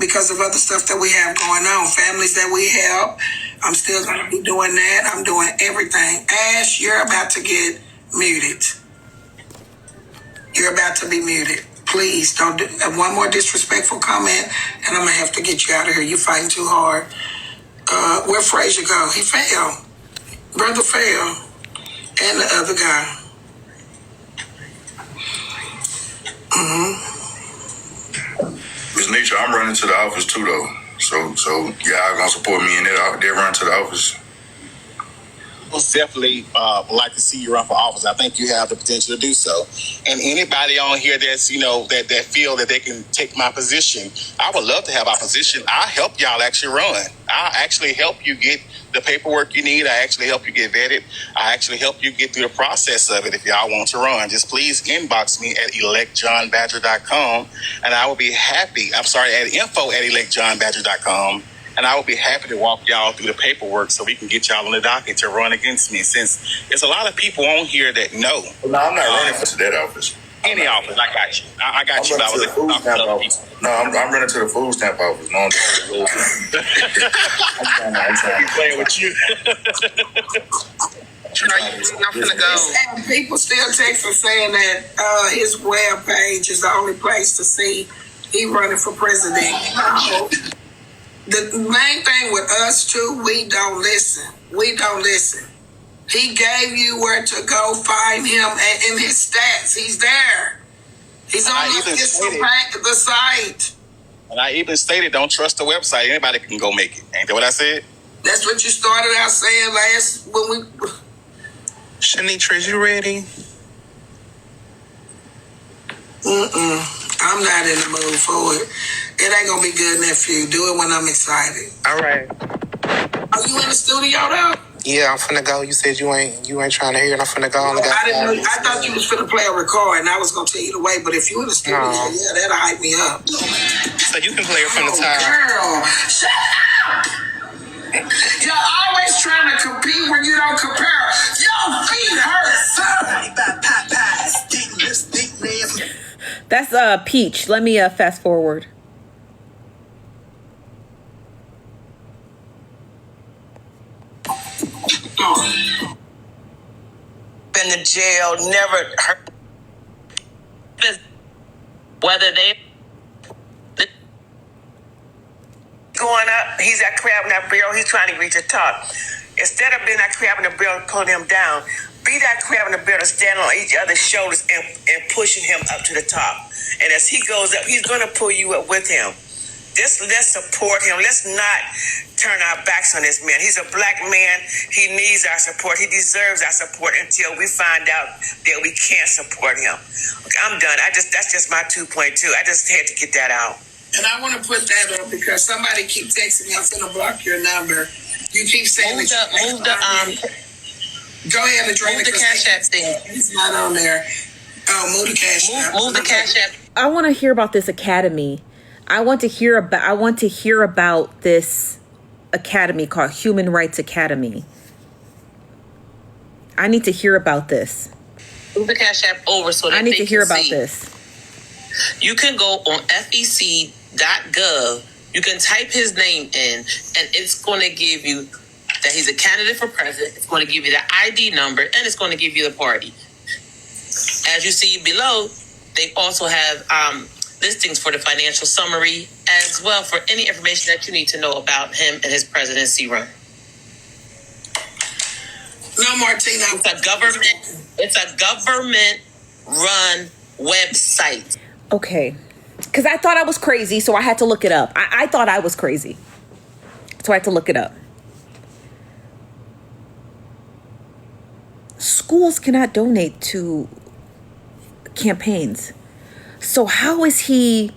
because of other stuff that we have going on. Families that we help. I'm still gonna be doing that. I'm doing everything. Ash, you're about to get muted. You're about to be muted. Please don't do one more disrespectful comment, and I'm gonna have to get you out of here. You're fighting too hard. Where'd Frazier go? He fell. Brother fell. And the other guy. Ms. Netra, I'm running to the office too, though. So y'all gonna support me in that? They run to the office. Most definitely would like to see you run for office. I think you have the potential to do so. And anybody on here that's, that feel that they can take my position, I would love to have opposition. I'll help y'all actually run. I'll actually help you get the paperwork you need. I actually help you get vetted. I actually help you get through the process of it if y'all want to run. Just please inbox me at electjohnbadger.com and I will be happy. At info@electjohnbadger.com. And I will be happy to walk y'all through the paperwork so we can get y'all on the docket to run against me. Since there's a lot of people on here that know. No, I'm not running for that office. Any office, I got you. I got you. No, I'm running to the food stamp office. No, I'm trying. Playing with you. I'm gonna go. And people still texting saying that his web page is the only place to see he running for president. No. The main thing with us too, we don't listen. He gave you where to go find him in his stats. He's there. He's on the site. And I even stated, don't trust the website. Anybody can go make it. Ain't that what I said? That's what you started out saying last when we. Shanitra, is you ready? I'm not in the mood for it. It ain't gonna be good, nephew. Do it when I'm excited. All right. Are you in the studio though? Yeah, I'm finna go. You said you ain't trying to hear it. I'm finna go. I didn't know. I thought you was finna play a record, and I was gonna tell you to wait. But if you in the studio, yeah, that'll hype me up. So you can play it from the top. Girl, shut up! You're always trying to compete when you don't compare. Your feet hurt, sir. That's Peach. Let me fast forward. In the jail, never hurt. Whether they going up, he's at crab in that barrel. He's trying to reach the top. Instead of being that crab in the barrel, pulling him down, be that crab in the barrel, standing on each other's shoulders and pushing him up to the top. And as he goes up, he's going to pull you up with him. Let's support him. Let's not turn our backs on this man. He's a black man. He needs our support. He deserves our support until we find out that we can't support him. Okay, I'm done. That's just my 2.2. I just had to get that out. And I want to put that up because somebody keep texting me. I'm finna block your number. You keep saying Move the Go ahead and move the Cash App thing. He's not on there. Oh, move the Cash App. Move the Cash App. I want to hear about this academy. I want to hear about this academy called Human Rights Academy. I need to hear about this. Move the Cash App over so that I need they to hear can about see. this. You can go on fec.gov. You can type his name in, and it's going to give you that he's a candidate for president. It's going to give you the ID number, and it's going to give you the party. As you see below, they also have listings for the financial summary as well for any information that you need to know about him and his presidency run. No, Martina. It's a government run website. Okay. Because I thought I was crazy, so I had to look it up. I thought I was crazy. So I had to look it up. Schools cannot donate to campaigns. So how is he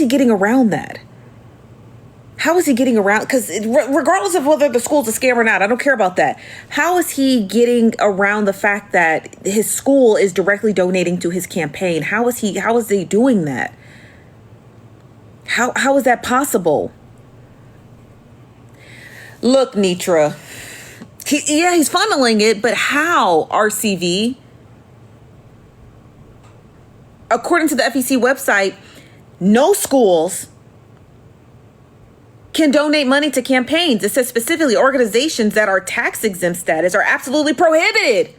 getting around that? How is he getting around? Because regardless of whether the school's a scam or not, I don't care about that. How is he getting around the fact that his school is directly donating to his campaign? How is he doing that? How is that possible? Look, Netra. He's funneling it, but how, RCV? According to the FEC website, no schools can donate money to campaigns. It says specifically organizations that are tax exempt status are absolutely prohibited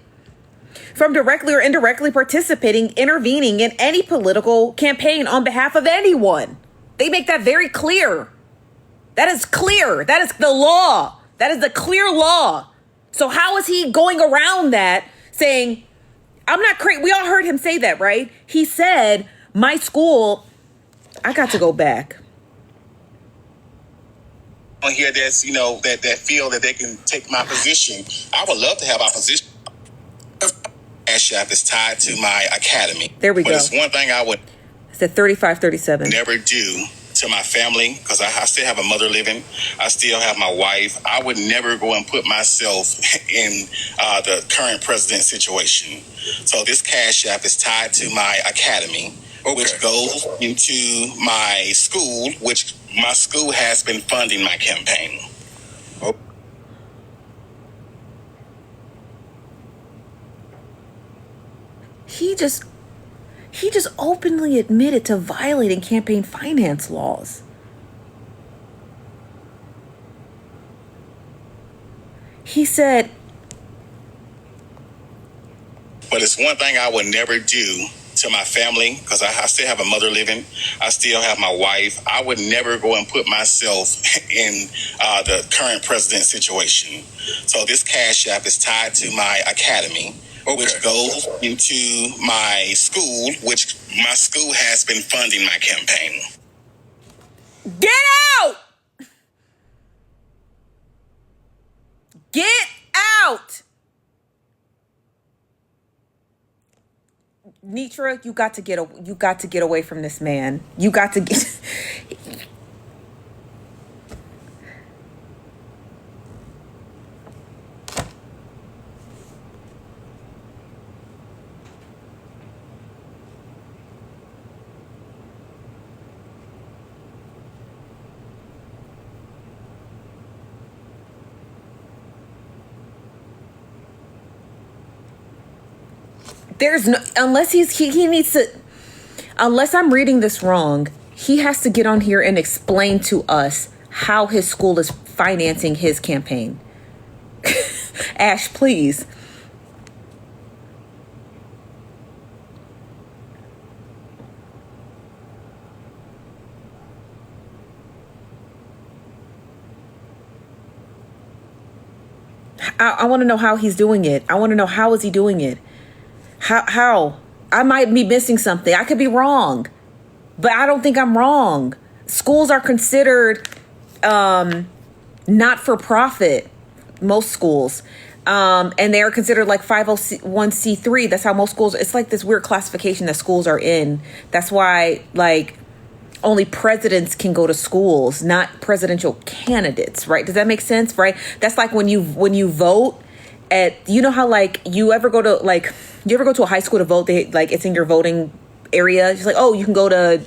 from directly or indirectly participating, intervening in any political campaign on behalf of anyone. They make that very clear. That is clear. That is the law. That is the clear law. So how is he going around that saying, I'm not crazy? We all heard him say that, right? He said, my school, I got to go back. On here that's, that feel that they can take my position. I would love to have opposition. Cash App is tied to my academy. There we go. But it's one thing I would It's at 3537. never do to my family, because I still have a mother living. I still have my wife. I would never go and put myself in the current president situation. So this Cash App is tied to my academy, which goes into my school, which my school has been funding my campaign. He just openly admitted to violating campaign finance laws. He said, but it's one thing I would never do to my family, because I still have a mother living. I still have my wife. I would never go and put myself in the current president situation. So this Cash App is tied to my academy, which goes into my school, which my school has been funding my campaign. get out! Get out! Netra, you got to get away from this man. You got to get there's no, unless he needs to, unless I'm reading this wrong, he has to get on here and explain to us how his school is financing his campaign. Ash, please. I want to know how he's doing it. I want to know how is he doing it. How? I might be missing something. I could be wrong, but I don't think I'm wrong. Schools are considered not for profit, most schools, and they are considered like 501c3. That's how most schools. It's like this weird classification that schools are in. That's why like only presidents can go to schools, not presidential candidates. Right? Does that make sense? Right? That's like when you vote at, you know how like you ever go to a high school to vote, they like it's in your voting area. It's like, oh, you can go to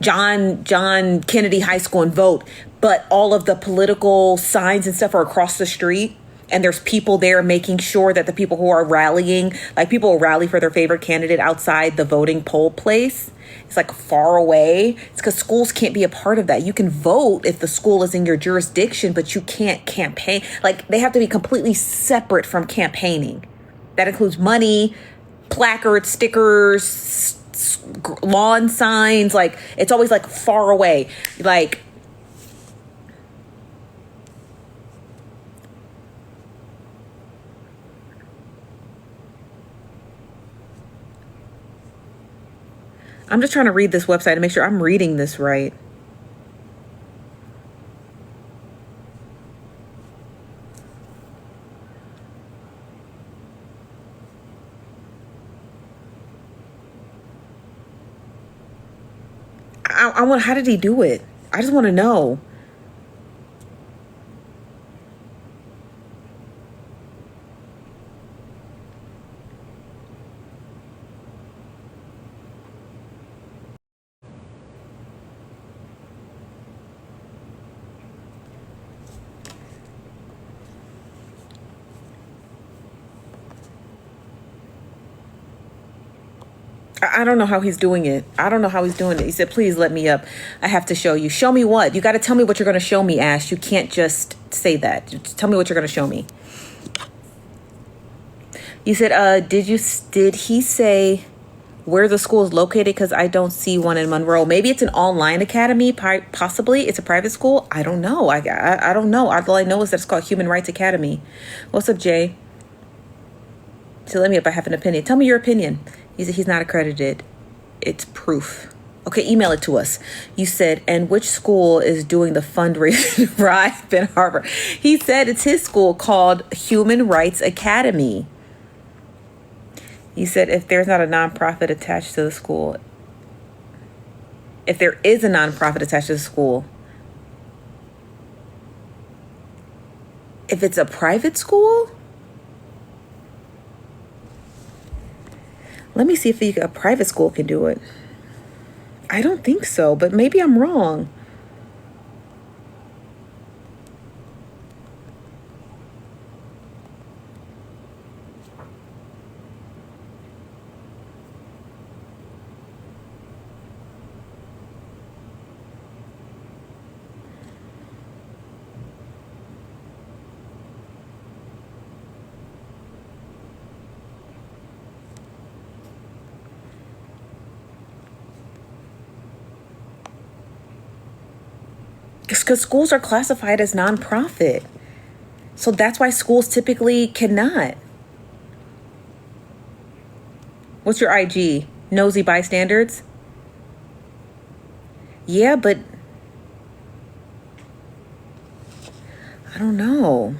John Kennedy High School and vote, but all of the political signs and stuff are across the street, and there's people there making sure that the people who are rallying, like people will rally for their favorite candidate outside the voting poll place. It's like far away. It's because schools can't be a part of that. You can vote if the school is in your jurisdiction, but you can't campaign. Like they have to be completely separate from campaigning. That includes money, placards, stickers, lawn signs. Like it's always like far away. Like I'm just trying to read this website to make sure I'm reading this right. I want, how did he do it? I just want to know. I don't know how he's doing it. He said, please let me up. I have to show you. Show me what? You got to tell me what you're going to show me, Ash. You can't just say that. Just tell me what you're going to show me. You said, did he say where the school is located? Because I don't see one in Monroe. Maybe it's an online academy. Possibly it's a private school. I don't know. I don't know. All I know is that it's called Human Rights Academy. What's up, Jay? So let me up. I have an opinion. Tell me your opinion. He said he's not accredited. It's proof. Okay, email it to us. You said, and which school is doing the fundraising drive in Harbor? He said it's his school called Human Rights Academy. He said if there's not a nonprofit attached to the school, if there is a nonprofit attached to the school, if it's a private school, let me see if a private school can do it. I don't think so, but maybe I'm wrong. Because schools are classified as nonprofit. So that's why schools typically cannot. What's your IG? Nosy bystanders? Yeah, but I don't know.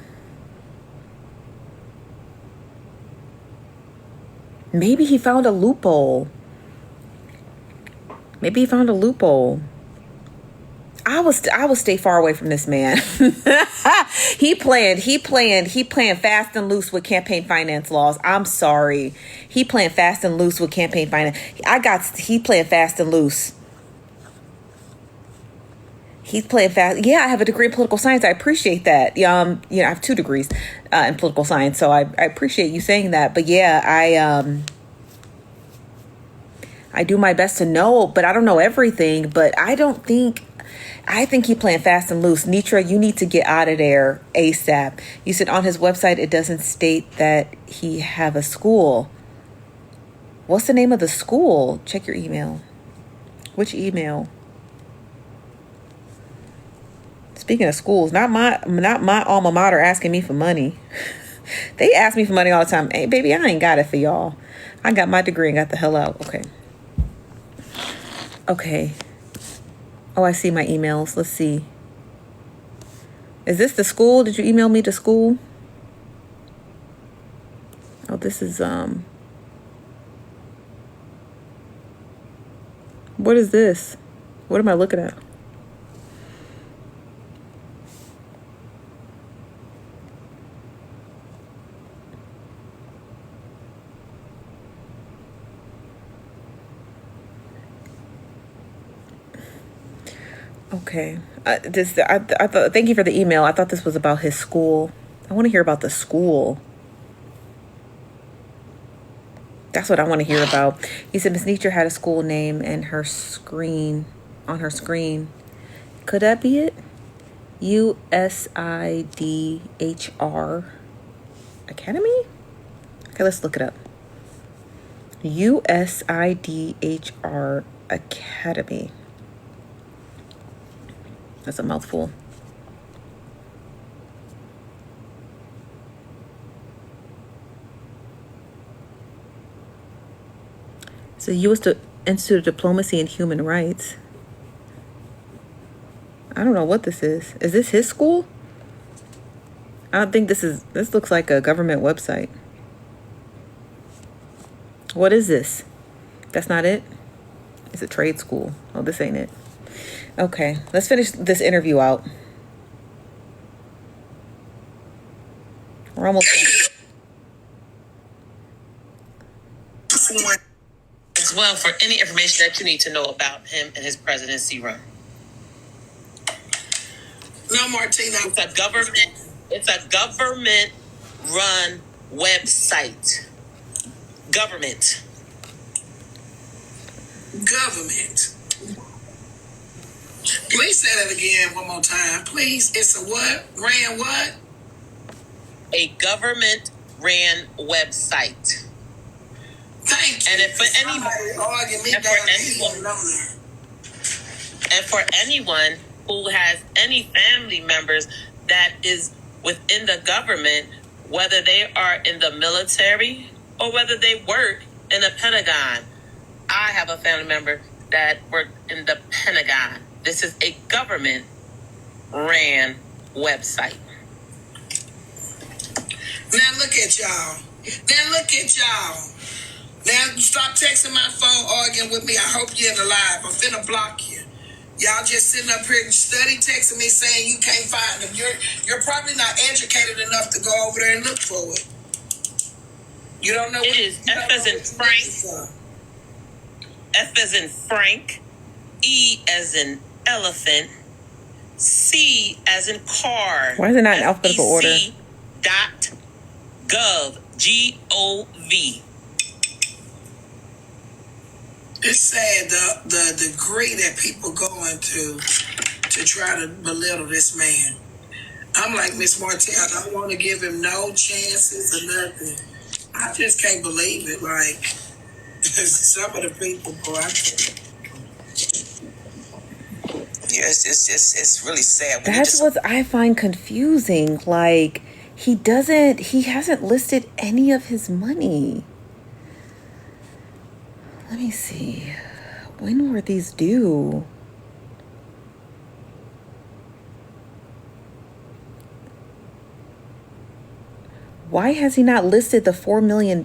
Maybe he found a loophole. I will stay far away from this man. He playing fast and loose with campaign finance laws. I'm sorry. He playing fast and loose with campaign finance. He playing fast and loose. He's playing fast. Yeah, I have a degree in political science. I appreciate that. I have 2 degrees in political science, so I appreciate you saying that. But yeah, I do my best to know, but I don't know everything. But I think he playing fast and loose. Netra, you need to get out of there ASAP. You said on his website it doesn't state that he have a school. What's the name of the school? Check your email. Which email? Speaking of schools, not my alma mater asking me for money. They ask me for money all the time. Hey, baby, I ain't got it for y'all. I got my degree and got the hell out. Okay. Oh, I see my emails. Let's see. Is this the school? Did you email me to school? Oh, this is, what is this? What am I looking at? Okay. I thought. Thank you for the email. I thought this was about his school. I want to hear about the school. That's what I want to hear about. He said Miss Netra had a school name and on her screen. Could that be it? USIDHR Academy? Okay, let's look it up. USIDHR Academy. That's a mouthful. So U.S. Institute of Diplomacy and Human Rights. I don't know what this is. Is this his school? I don't think this looks like a government website. What is this? That's not it? It's a trade school. Oh, this ain't it. Okay, let's finish this interview out. We're almost done. As well for any information that you need to know about him and his presidency run. No, Martina. It's a government run website. Government. government. Please say that again one more time. Please. It's a what? Ran what? A government ran website. Thank you. And if for anyone who has any family members that is within the government, whether they are in the military or whether they work in the Pentagon. I have a family member that worked in the Pentagon. This is a government ran website. Now look at y'all. Now stop texting my phone, arguing with me. I hope you're in the live. I'm finna block you. Y'all just sitting up here study texting me saying you can't find them. You're probably not educated enough to go over there and look for it. You don't know. It is F as in Frank. F as in Frank. E as in elephant. C as in car. Why is it not in alphabetical order? .gov. G-O-V. It's sad the degree that people go into to try to belittle this man. I'm like Miss Martell. I don't want to give him no chances or nothing. I just can't believe it. Like some of the people, boy. It's really sad. That's what I find confusing. Like he hasn't listed any of his money. Let me see. When were these due? Why has he not listed the $4 million?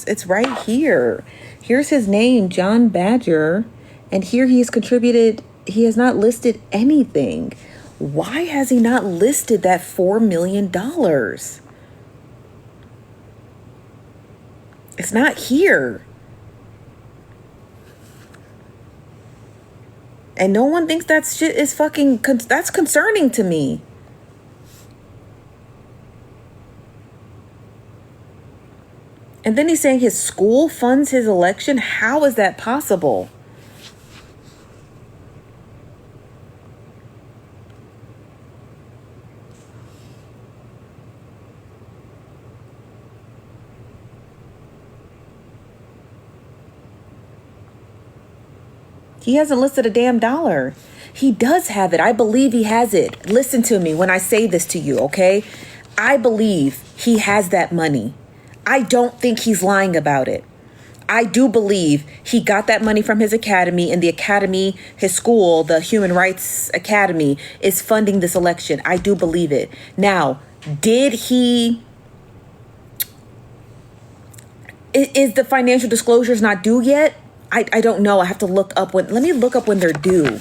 It's right here. Here's his name, John Badger. And here he has contributed. He has not listed anything. Why has he not listed that $4 million? It's not here. And no one thinks that shit is that's concerning to me. And then he's saying his school funds his election. How is that possible? He hasn't listed a damn dollar. He does have it. I believe he has it. Listen to me when I say this to you, okay? I believe he has that money. I don't think he's lying about it. I do believe he got that money from his academy, and the academy, his school, the Human Rights Academy, is funding this election. I do believe it. Now, is the financial disclosures not due yet? I don't know. I have to look up let me look up when they're due.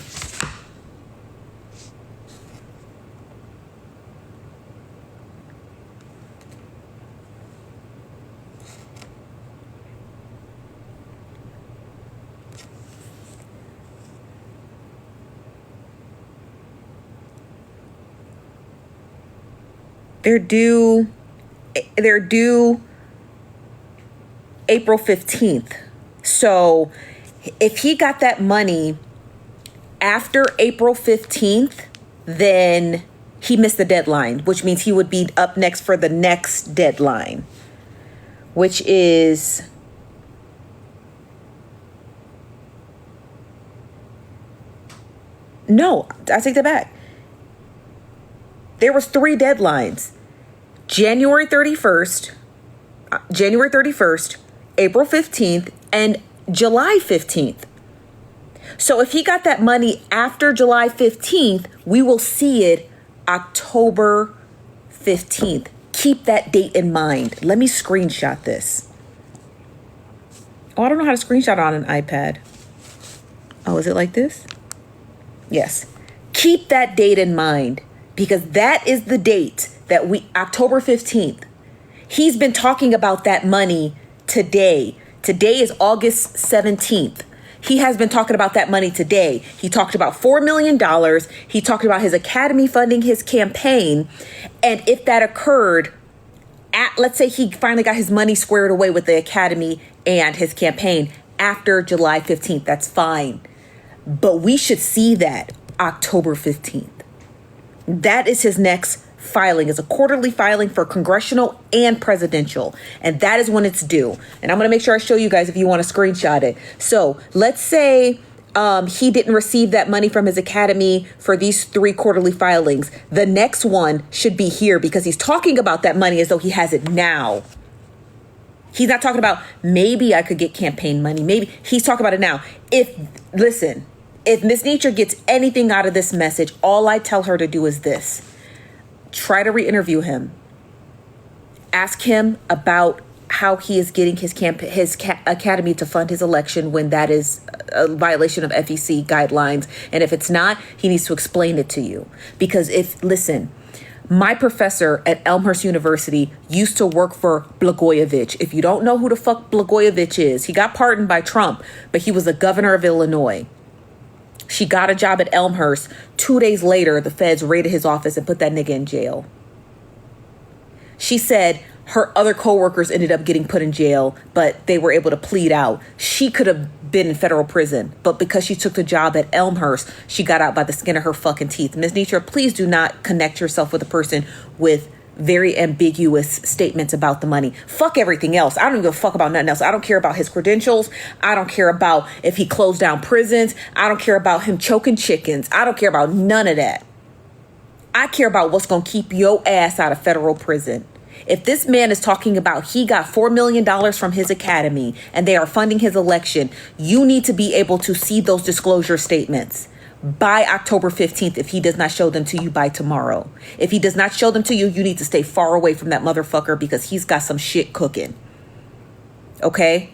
They're due April 15th. So if he got that money after April 15th, then he missed the deadline, which means he would be up next for the next deadline, which is no, I take that back. There was 3 deadlines: January 31st, April 15th, and July 15th. So if he got that money after July 15th, we will see it October 15th. Keep that date in mind. Let me screenshot this. Oh, I don't know how to screenshot on an iPad. Oh, is it like this? Yes. Keep that date in mind, because that is the date that October 15th. He's been talking about that money today. Today is August 17th. He has been talking about that money today. He talked about $4 million. He talked about his academy funding his campaign. And if that occurred let's say he finally got his money squared away with the academy and his campaign after July 15th. That's fine. But we should see that October 15th. That is his next filing. It's a quarterly filing for congressional and presidential. And that is when it's due. And I'm going to make sure I show you guys if you want to screenshot it. So let's say he didn't receive that money from his academy for these 3 quarterly filings. The next one should be here because he's talking about that money as though he has it now. He's not talking about maybe I could get campaign money. Maybe he's talking about it now. If Ms. Netra gets anything out of this message, all I tell her to do is this. Try to re-interview him. Ask him about how he is getting his academy to fund his election when that is a violation of FEC guidelines. And if it's not, he needs to explain it to you. Because my professor at Elmhurst University used to work for Blagojevich. If you don't know who the fuck Blagojevich is, he got pardoned by Trump, but he was the governor of Illinois. She got a job at Elmhurst. 2 days later, the feds raided his office and put that nigga in jail. She said her other coworkers ended up getting put in jail, but they were able to plead out. She could have been in federal prison, but because she took the job at Elmhurst, she got out by the skin of her fucking teeth. Ms. Netra, please do not connect yourself with a person with very ambiguous statements about the money. Fuck everything else. I don't give a fuck about nothing else. I don't care about his credentials. I don't care about if he closed down prisons. I don't care about him choking chickens. I don't care about none of that. I care about what's going to keep your ass out of federal prison. If this man is talking about he got $4 million from his academy and they are funding his election, you need to be able to see those disclosure statements by October 15th if he does not show them to you by tomorrow. If he does not show them to you, you need to stay far away from that motherfucker because he's got some shit cooking. Okay?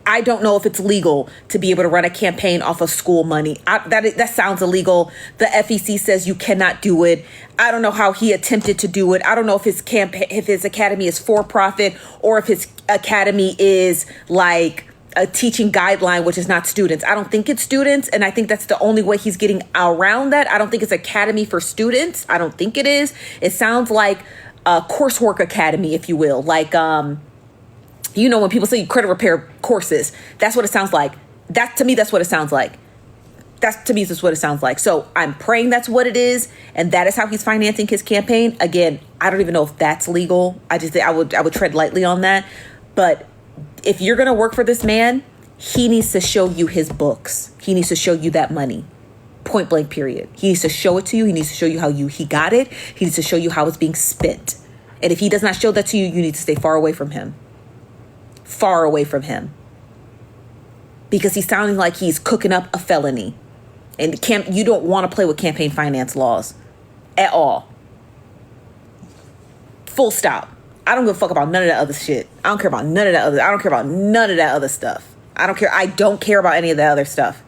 I don't know if it's legal to be able to run a campaign off of school money. That sounds illegal. The FEC says you cannot do it. I don't know how he attempted to do it. I don't know if his academy is for profit or if his academy is like a teaching guideline, which is not students. I don't think it's students. And I think that's the only way he's getting around that. I don't think it's academy for students. I don't think it is. It sounds like a coursework academy, if you will. Like, you know, when people say credit repair courses, that's what it sounds like. To me, that's what it sounds like. That's what it sounds like. So I'm praying that's what it is. And that is how he's financing his campaign. Again, I don't even know if that's legal. I would tread lightly on that. But if you're going to work for this man, he needs to show you his books. He needs to show you that money. Point blank, period. He needs to show it to you. He needs to show you how he got it. He needs to show you how it's being spent. And if he does not show that to you, you need to stay far away from him. Far away from him. Because he's sounding like he's cooking up a felony. And you don't want to play with campaign finance laws at all. Full stop. I don't give a fuck about none of that other shit. I don't care about none of that other. I don't care about none of that other stuff. I don't care about any of that other stuff.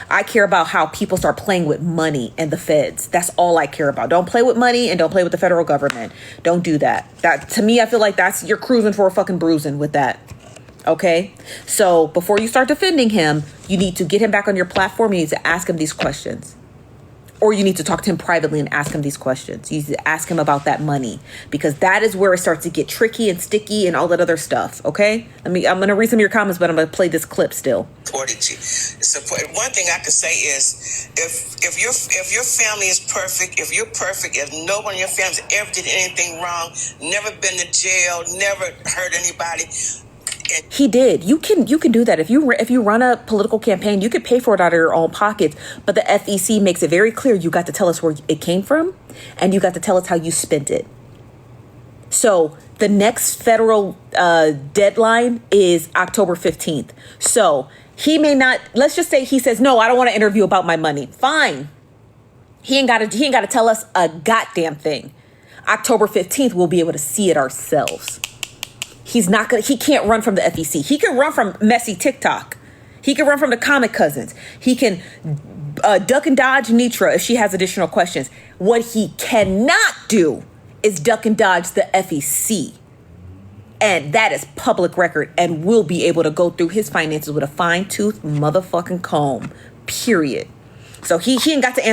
I care about how people start playing with money and the feds. That's all I care about. Don't play with money and don't play with the federal government. Don't do that. That, to me, I feel like you're cruising for a fucking bruising with that. Okay? So before you start defending him, you need to get him back on your platform. You need to ask him these questions. Or you need to talk to him privately and ask him these questions. You need to ask him about that money. Because that is where it starts to get tricky and sticky and all that other stuff. Okay? I'm going to read some of your comments, but I'm going to play this clip still. One thing I can say is, if your family is perfect, if you're perfect, if no one in your family ever did anything wrong, never been to jail, never hurt anybody. He did. You can do that. If you run a political campaign, you could pay for it out of your own pockets. But the FEC makes it very clear you got to tell us where it came from and you got to tell us how you spent it. So the next federal deadline is October 15th. So he may not, let's just say he says, no, I don't want to interview about my money. Fine. He ain't got to tell us a goddamn thing. October 15th, we'll be able to see it ourselves. He can't run from the FEC. He can run from messy TikTok. He can run from the comic cousins. He can duck and dodge Netra if she has additional questions. What he cannot do is duck and dodge the FEC. And that is public record, and we'll be able to go through his finances with a fine-tooth motherfucking comb. Period. So he ain't got to answer